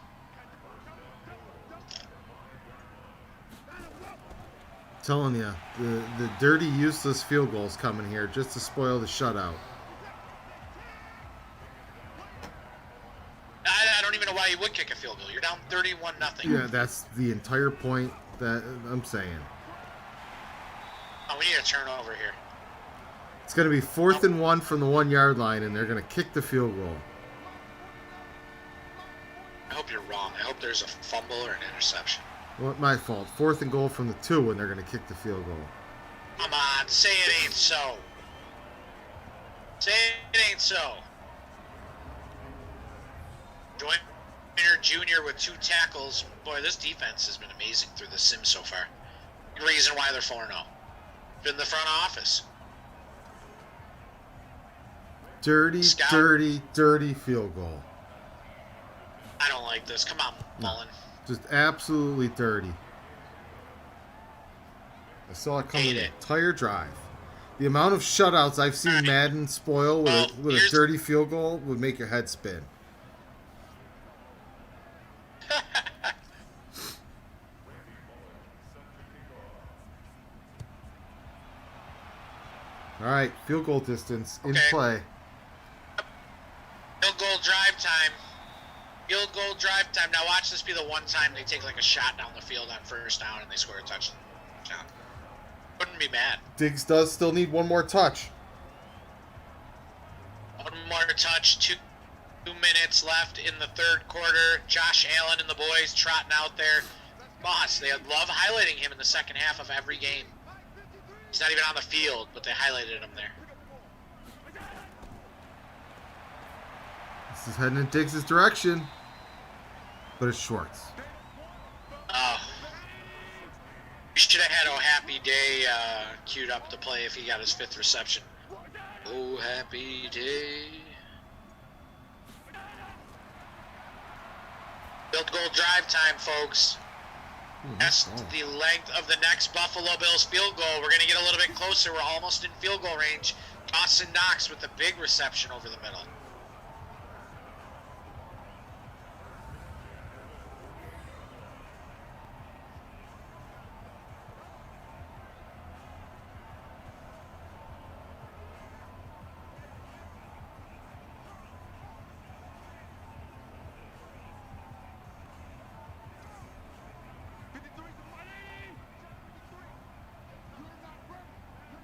Telling you, the dirty, useless field goals coming here just to spoil the shutout. I don't even know why you would kick a field goal. You're down 31-0. Yeah, that's the entire point that I'm saying. Oh, we need a turnover here. It's going to be 4th and 1 from the 1-yard line, and they're going to kick the field goal. I hope you're wrong. I hope there's a fumble or an interception. Well, my fault. 4th and goal from the 2, and they're going to kick the field goal. Come on, say it ain't so. Say it ain't so. Joyner Jr. with 2 tackles. Boy, this defense has been amazing through the sim so far. reason why they're 4-0. In the front office. Dirty, Scout. dirty field goal. I don't like this. Come on, Mullen. Just absolutely dirty. I saw it coming the entire drive. The amount of shutouts I've seen Madden spoil with a dirty field goal would make your head spin. All right, field goal distance in play. Field goal drive time. Field goal drive time. Now watch this be the one time they take like a shot down the field on first down and they score a touchdown. Wouldn't be mad. Diggs does still need one more touch. One more touch. 2 minutes left in the third quarter. Josh Allen and the boys trotting out there. Moss, they love highlighting him in the second half of every game. He's not even on the field, but they highlighted him there. This is heading in Diggs' direction, but it's Schwartz. Oh. We should have had Oh Happy Day queued up to play if he got his 5th reception. Oh Happy Day. Field goal drive time, folks. That's the length of the next Buffalo Bills field goal. We're going to get a little bit closer. We're almost in field goal range. Dawson Knox with the big reception over the middle.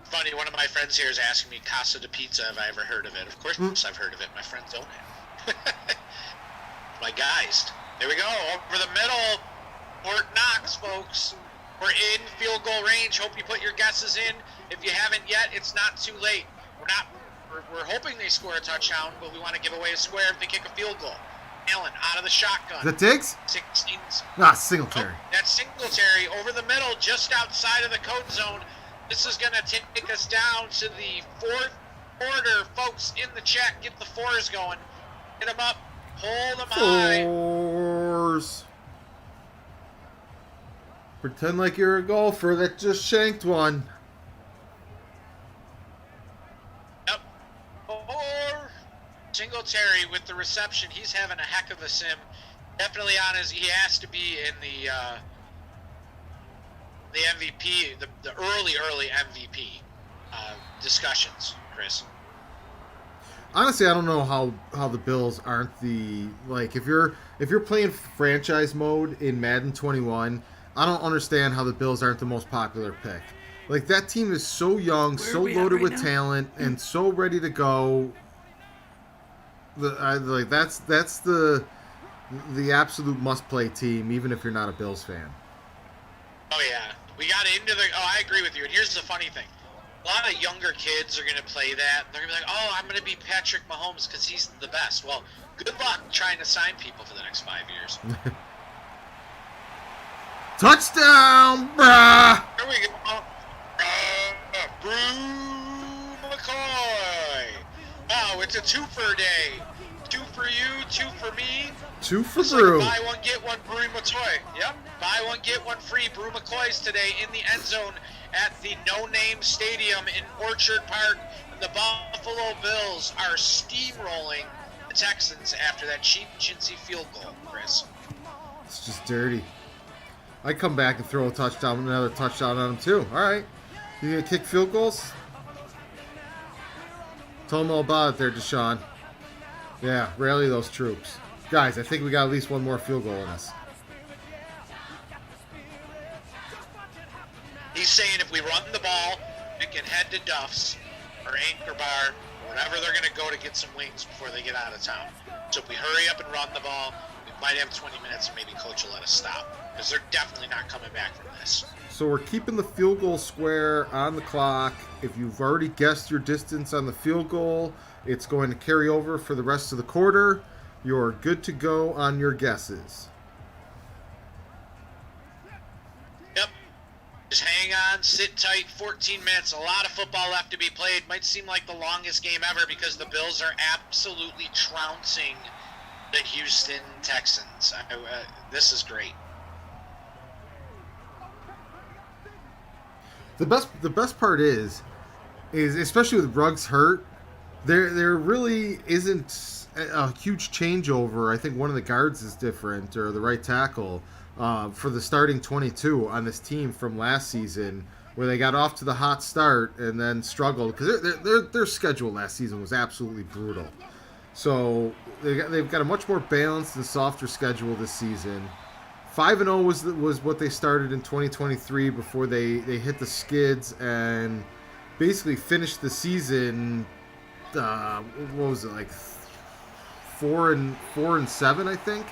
Funny, one of my friends here is asking me Casa de Pizza, have I ever heard of it? Of course I've heard of it. My friends own it. My guys. There we go. Over the middle. Fort Knox, folks. We're in field goal range. Hope you put your guesses in. If you haven't yet, it's not too late. We're hoping they score a touchdown, but we want to give away a square if they kick a field goal. Allen out of the shotgun. Is that Diggs? 16. Singletary. Oh, that's Singletary over the middle, just outside of the code zone. This is going to take us down to the fourth quarter. Folks, in the chat, get the fours going. Hit them up. Hold them high. Fours. Pretend like you're a golfer that just shanked one. Yep. Or Singletary with the reception. He's having a heck of a sim. Definitely on his. He has to be in the MVP, the early MVP discussions, Chris. Honestly, I don't know how the Bills aren't the, like, if you're playing franchise mode in Madden 21, I don't understand how the Bills aren't the most popular pick. Like, that team is so young, so loaded with talent, and so ready to go. That's the absolute must-play team, even if you're not a Bills fan. Oh yeah, we got into the. Oh, I agree with you. And here's the funny thing: a lot of younger kids are going to play that. They're going to be like, "Oh, I'm going to be Patrick Mahomes because he's the best." Well, good luck trying to sign people for the next 5 years. Touchdown, brah! Here we go. Brew McCoy. Wow, it's a twofer day. 2 for you, 2 for me. 2 for It's Brew. like buy one, get one, Brew McCoy. Yep, buy one, get one free. Brew McCoy's today in the end zone at the No Name Stadium in Orchard Park. The Buffalo Bills are steamrolling the Texans after that cheap, chintzy field goal, Chris. It's just dirty. I come back and throw a touchdown, another touchdown on him too. All right, you gonna kick field goals? Tell them all about it there, Deshaun. Yeah, rally those troops. Guys, I think we got at least one more field goal in us. He's saying if we run the ball, we can head to Duff's or Anchor Bar or whatever they're going to go to get some wings before they get out of town. So if we hurry up and run the ball, we might have 20 minutes and maybe Coach will let us stop. Because they're definitely not coming back from this. So we're keeping the field goal square on the clock. If you've already guessed your distance on the field goal, it's going to carry over for the rest of the quarter. You're good to go on your guesses. Yep. Just hang sit tight. 14 minutes, a lot of football left to be played. Might seem like the longest game ever because the Bills are absolutely trouncing the Houston Texans. This is great. The best part is especially with Ruggs hurt, there really isn't a huge changeover. I think one of the guards is different, or the right tackle, for the starting 22 on this team from last season, where they got off to the hot start and then struggled because their schedule last season was absolutely brutal. So they've got a much more balanced and softer schedule this season. 5-0 was what they started in 2023 before they hit the skids and basically finished the season. What was it, like 4-7, I think.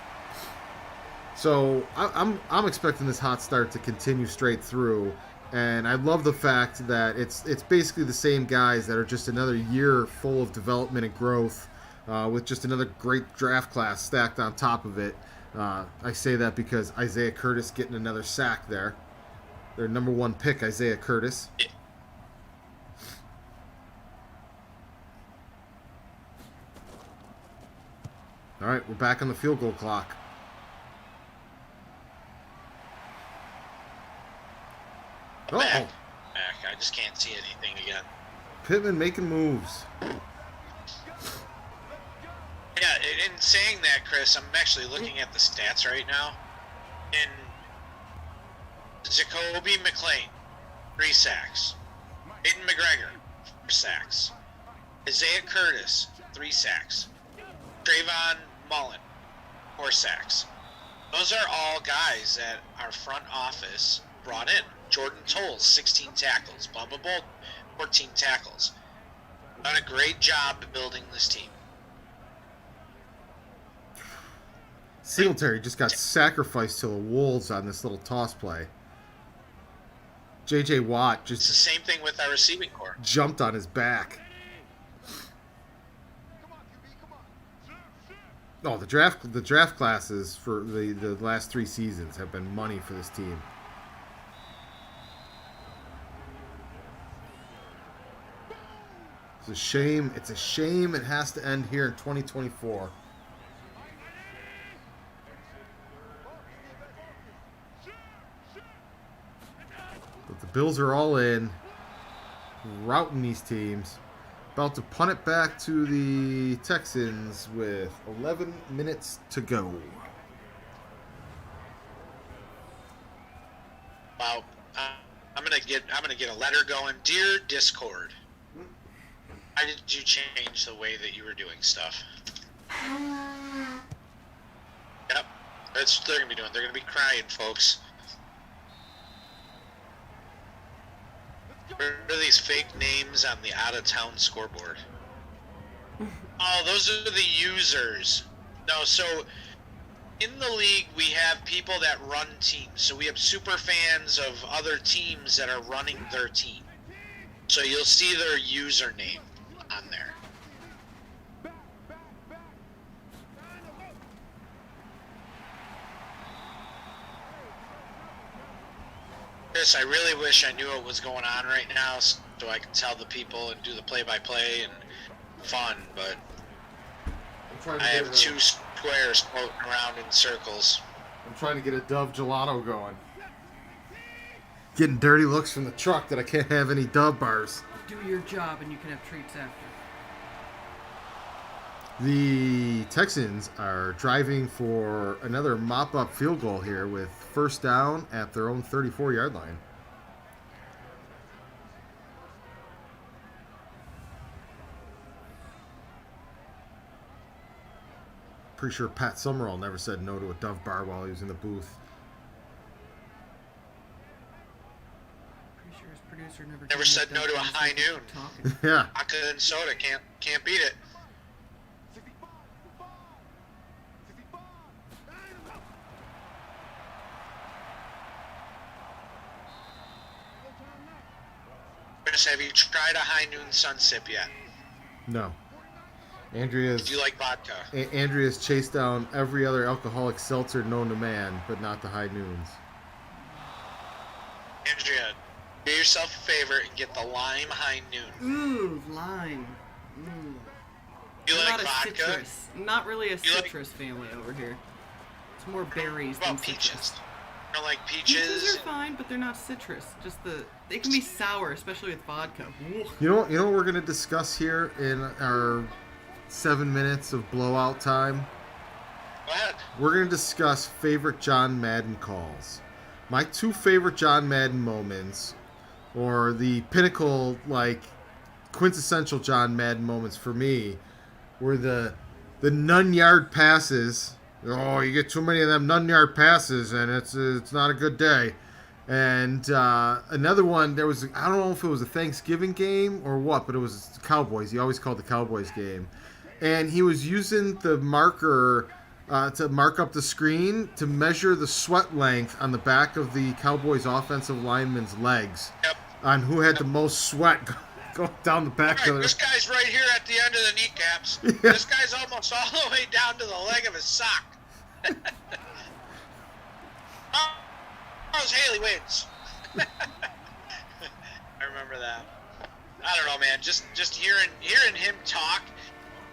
So I'm expecting this hot start to continue straight through, and I love the fact that it's basically the same guys that are just another year full of development and growth, with just another great draft class stacked on top of it. I say that because Isaiah Curtis getting another sack there. Their number one pick, Isaiah Curtis. All right, we're back on the field goal clock. Back. I just can't see anything again. Pittman making moves. Yeah, in saying that, Chris, I'm actually looking at the stats right now. And Jacoby McLean, 3 sacks. Aiden McGregor, 4 sacks. Isaiah Curtis, 3 sacks. Trayvon Mullen, 4 sacks. Those are all guys that our front office brought in. Jordan Tolles, 16 tackles. Bubba Bolt, 14 tackles. Done a great job building this team. Singletary just got sacrificed to the Wolves on this little toss play. J.J. Watt It's the just same thing with our receiving core. jumped on his back. Oh, the draft classes for the last 3 seasons have been money for this team. It's a shame. It's a shame it has to end here in 2024. But the Bills are all in, routing these teams. About to punt it back to the Texans with 11 minutes to go. Wow, I'm gonna get a letter going. Dear Discord, why did you change the way that you were doing stuff? Yep, that's what they're gonna be doing. They're gonna be crying, folks. Where are these fake names on the out-of-town scoreboard? Oh, those are the users. No, so in the league we have people that run teams. So we have super fans of other teams that are running their team. So you'll see their username on there. Chris, I really wish I knew what was going on right now so I could tell the people and do the play-by-play and fun, but I have 2 squares floating around in circles. I'm trying to get a Dove gelato going. Getting dirty looks from the truck that I can't have any Dove bars. Do your job and you can have treats after. The Texans are driving for another mop-up field goal here with first down at their own 34-yard line. Pretty sure Pat Summerall never said no to a Dove bar while he was in the booth. Pretty sure his producer Never said no to a high noon. Yeah. Vodka and soda can't beat it. Chris, have you tried a high noon sunsip yet? No. Do Andrea's you like vodka? Andrea's chased down every other alcoholic seltzer known to man, but not the high noons. Andrea, Do yourself a favor and get the lime high noon. Ooh, lime. Mm. You I'm like not a vodka? citrus. Not really a You like- citrus family over here. It's more berries What than about peaches? citrus. You don't like Peaches peaches? are fine, but they're not citrus. Just they can be sour, especially with vodka. Ooh. You know what we're gonna discuss here in our 7 minutes of blowout time? Go ahead. We're gonna discuss favorite John Madden calls. My 2 favorite John Madden moments, or the pinnacle, like quintessential John Madden moments for me, were the none-yard passes. Oh, you get too many of them none-yard passes, and it's not a good day. And another one, I don't know if it was a Thanksgiving game or what, but it was the Cowboys. He always called the Cowboys game. And he was using the marker to mark up the screen to measure the sweat length on the back of the Cowboys offensive lineman's legs Yep. on who had the most sweat going down the back All of right, their... this guy's right here at the end of the kneecaps. Yeah. This guy's almost all the way down to the leg of his sock. How's Haley wins? I remember that. I don't know, man. Just hearing him talk,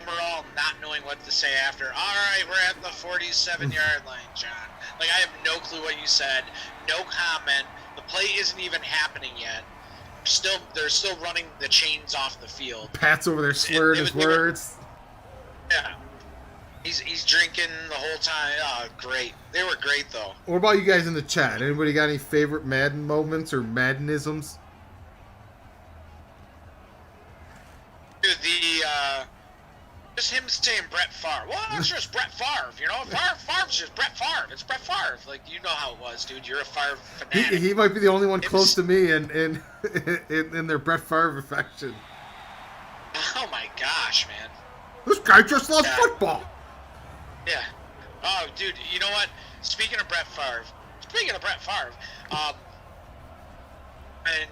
we're all not knowing what to say after. All right, we're at the 47-yard line, John. Like, I have no clue what you said. No comment. The play isn't even happening yet. They're still running the chains off the field. Pat's over there slurring his words. Yeah. He's drinking the whole time. Oh, great. They were great, though. What about you guys in the chat? Anybody got any favorite Madden moments or Maddenisms? Dude, just him saying Brett Favre. Well, that's just Brett Favre, you know? Favre's just Brett Favre. It's Brett Favre. Like, you know how it was, dude. You're a Favre fanatic. He might be the only one close to me in their Brett Favre affection. Oh, my gosh, man. This guy just loves Yeah. football. Yeah. Oh, dude, you know what? Speaking of Brett Favre, and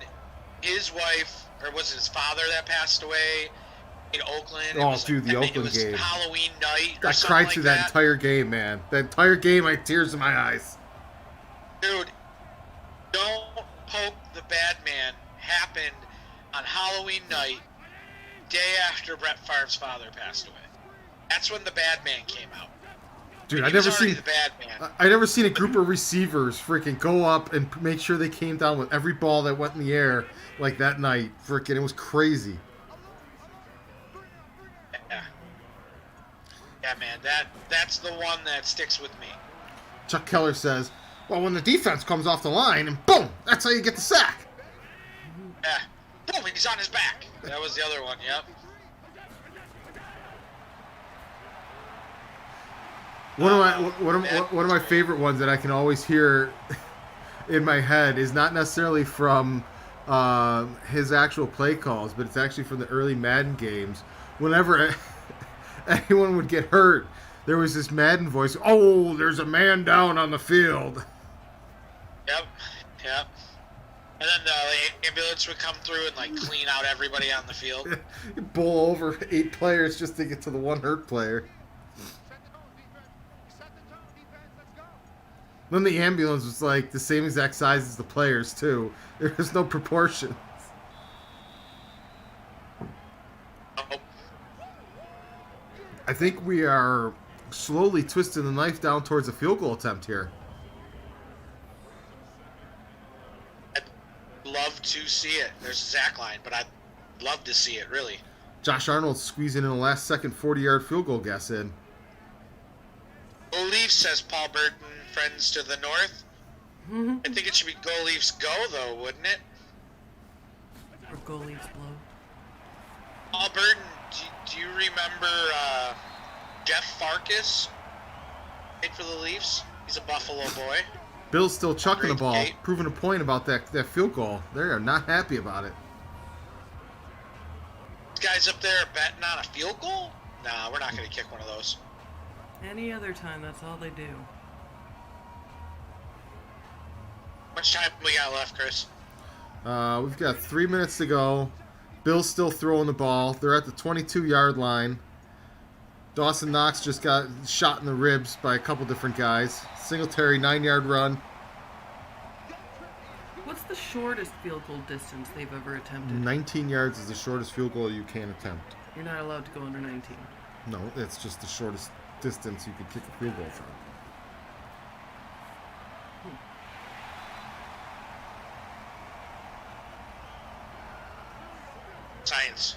his wife, or was it his father that passed away in Oakland? Oh, dude, the Oakland it was game. Halloween night or I something cried like through that entire game, man. That entire game, I had tears in my eyes. Dude, Don't Poke the Bad Man happened on Halloween night, day after Brett Favre's father passed away. That's when the Bad Man came out. Dude, He was already the Bad Man. I never seen a group of receivers freaking go up and make sure they came down with every ball that went in the air like that night. Freaking, it was crazy. Yeah. Yeah, man, that's the one that sticks with me. Chuck Keller says, well, when the defense comes off the line and boom, that's how you get the sack. Yeah. Boom, he's on his back. That was the other one, yep. One of my favorite ones that I can always hear in my head is not necessarily from his actual play calls, but it's actually from the early Madden games. Whenever anyone would get hurt, there was this Madden voice, oh, there's a man down on the field. Yep. And then the ambulance would come through and, like, clean out everybody on the field. Bowl over 8 players just to get to the one hurt player. Then the ambulance was like the same exact size as the players too. There was no proportion. Oh, I think we are slowly twisting the knife down towards a field goal attempt here. I'd love to see it. There's a Zach line, but I'd love to see it, really. Josh Arnold squeezing in a last second 40-yard field goal guess in. Go Leafs, says Paul Burton, friends to the north. I think it should be Go Leafs go, though, wouldn't it? Or go Leafs blow. Paul Burton, do you remember Jeff Farkas? Played for the Leafs. He's a Buffalo boy. Bill's still chucking the Great ball, skate. proving a point about that field goal. They are not happy about it. These guys up there are betting on a field goal? Nah, we're not going to kick one of those. Any other time, that's all they do. How much time we got left, Chris? We've got 3 minutes to go. Bill's still throwing the ball. They're at the 22-yard line. Dawson Knox just got shot in the ribs by a couple different guys. Singletary 9-yard run. What's What's the shortest field goal distance they've ever attempted? 19 yards is the shortest field goal you can attempt. You're not allowed to go under 19. No, it's just the shortest distance you could kick a field goal from. Science.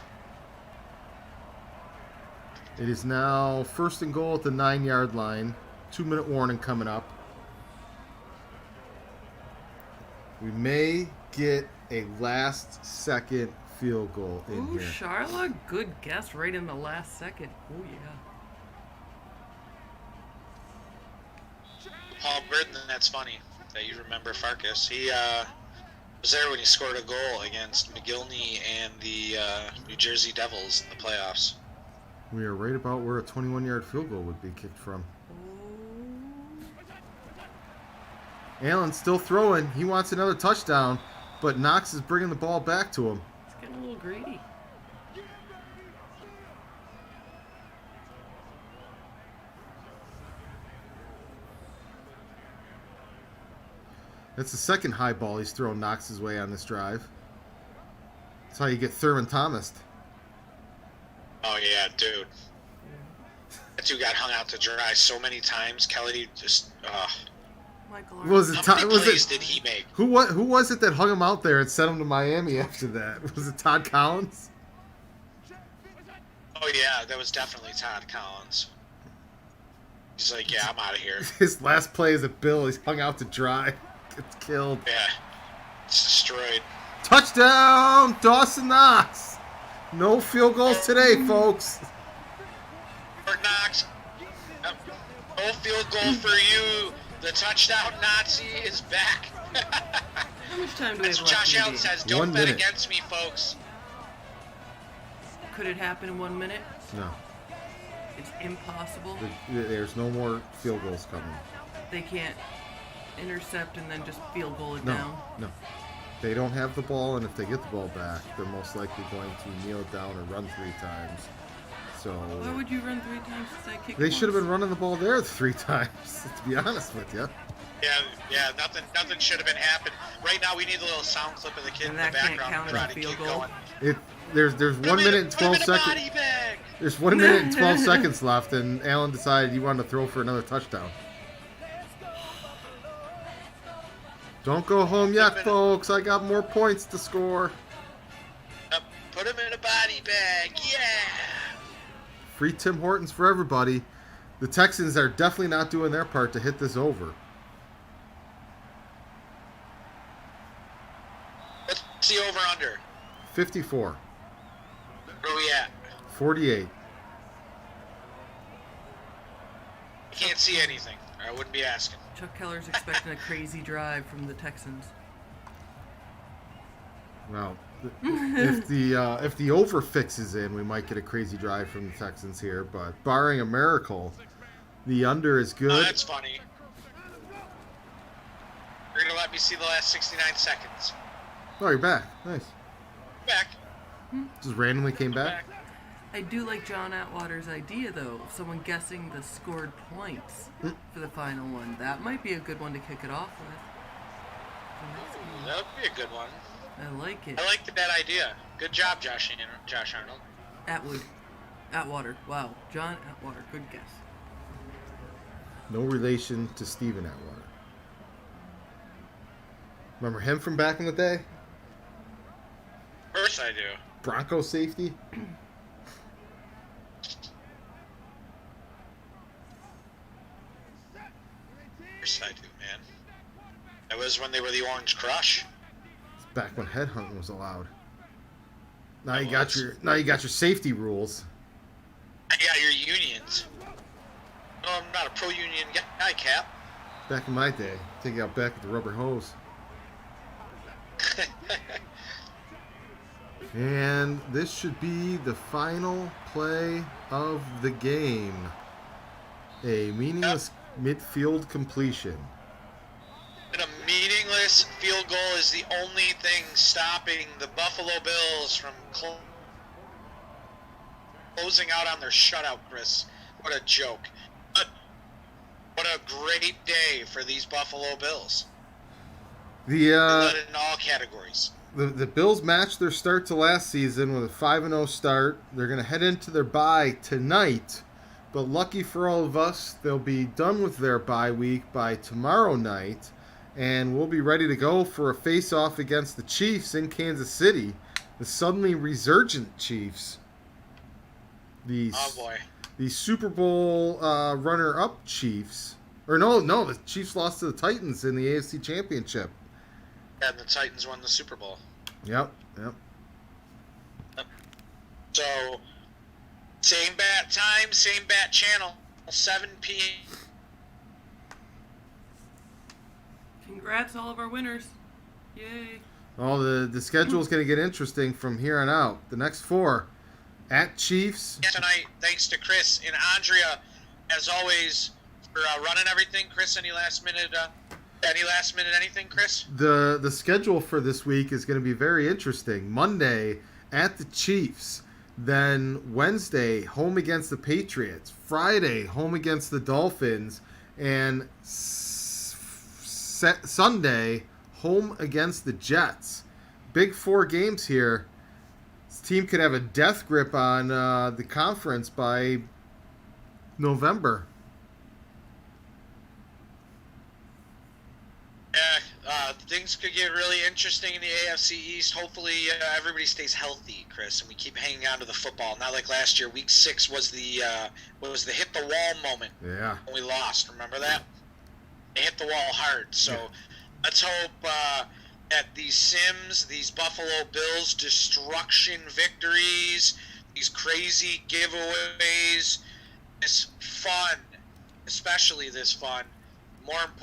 It is now 1st and goal at the 9-yard line. 2-minute warning coming up. We may get a last-second field goal in Ooh, here. Charlotte, good guess right in the last second. Oh, yeah. Paul Burton, that's funny that you remember Farkas. He was there when he scored a goal against McGillney and the New Jersey Devils in the playoffs. We are right about where a 21-yard field goal would be kicked from. Allen's still throwing. He wants another touchdown, but Knox is bringing the ball back to him. It's getting a little greedy. That's the second high ball he's thrown Knox's way on this drive. That's how you get Thurman Thomas. Oh, yeah, dude. That dude got hung out to dry so many times. Kelly just, Michael Was it how many was plays it did he make? who was it that hung him out there and sent him to Miami after that? Was it Todd Collins? Oh, yeah, that was definitely Todd Collins. He's like, yeah, I'm out of here. His last play is at Bill. He's hung out to dry. Gets killed. Yeah, it's destroyed. Touchdown, Dawson Knox. No field goals today, folks. Fort Knox, no field goal for you. The touchdown Nazi is back. How much time do we That's have what left Josh in the Allen game? says. Don't 1 bet minute. against me, folks. Could it happen in 1 minute? No, It's impossible. there's no more field goals coming. They can't intercept and then just field goal it No, down. no. They don't have the ball, and if they get the ball back, they're most likely going to kneel down or run 3 times. So Why would you run 3 times since I kicked they should have once? been running the ball there 3 times. To be honest with you. Yeah, nothing should have been happening. Right now, we need a little sound clip of the kid And in the that can't background count as a trying to field get goal? going. There's 1 minute and 12 Put him in a seconds. body bag. There's 1 minute and 12 seconds left, and Allen decided he wanted to throw for another touchdown. Don't go home yet, folks. I got more points to score. Put him in a body bag. Yeah. Free Tim Hortons for everybody. The Texans are definitely not doing their part to hit this over. What's the over-under? 54. Where are we at? 48. I can't see anything. Or I wouldn't be asking. Chuck Keller's expecting a crazy drive from the Texans. Well, if the over fix is in, we might get a crazy drive from the Texans here. But barring a miracle, the under is Oh, good. that's funny. You're going to let me see the last 69 seconds. Oh, you're back. Nice. Back. Just randomly came back. I do like John Atwater's idea, though, of someone guessing the scored points for the final one. That might be a good one to kick it off with. That would be a good one. I like it. I like that idea. Good job, Josh Arnold. Atwater. Wow. John Atwater. Good guess. No relation to Steven Atwater. Remember him from back in the day? Of course I do. Bronco safety? Of course I do, man. That was when they were the Orange Crush. It's back when headhunting was allowed. Now That you got was. your safety rules. I got your unions. No, I'm not a pro-union guy, Cap. Back in my day, take it out back with the rubber hose. And this should be the final play of the game. A meaningless midfield completion. And a meaningless field goal is the only thing stopping the Buffalo Bills from closing out on their shutout, Chris. What a joke. What a great day for these Buffalo Bills. The They led in all categories. the Bills matched their start to last season with a 5-0 start. They're going to head into their bye tonight, but lucky for all of us, they'll be done with their bye week by tomorrow night, and we'll be ready to go for a face-off against the Chiefs in Kansas City, the suddenly resurgent Chiefs. Oh boy. The Super Bowl runner-up Chiefs. Or no, the Chiefs lost to the Titans in the AFC Championship. And the Titans won the Super Bowl. Yep. So, same bat time, same bat channel, 7 p.m. Congrats, all of our winners. Yay. Oh, the schedule is going to get interesting from here on out. The next 4 at Chiefs. Tonight, thanks to Chris and Andrea, as always, for running everything. Chris, any last minute anything, Chris? The schedule for this week is going to be very interesting. Monday at the Chiefs. Then Wednesday, home against the Patriots. Friday, home against the Dolphins. And Sunday, home against the Jets. Big 4 games here. This team could have a death grip on the conference by November. Things could get really interesting in the AFC East. Hopefully, everybody stays healthy, Chris, and we keep hanging on to the football. Not like last year. Week 6 was the hit the wall moment. Yeah. When we lost. Remember that? They hit the wall hard. So let's hope that these Sims, these Buffalo Bills destruction victories, these crazy giveaways, this fun, especially this fun, more important.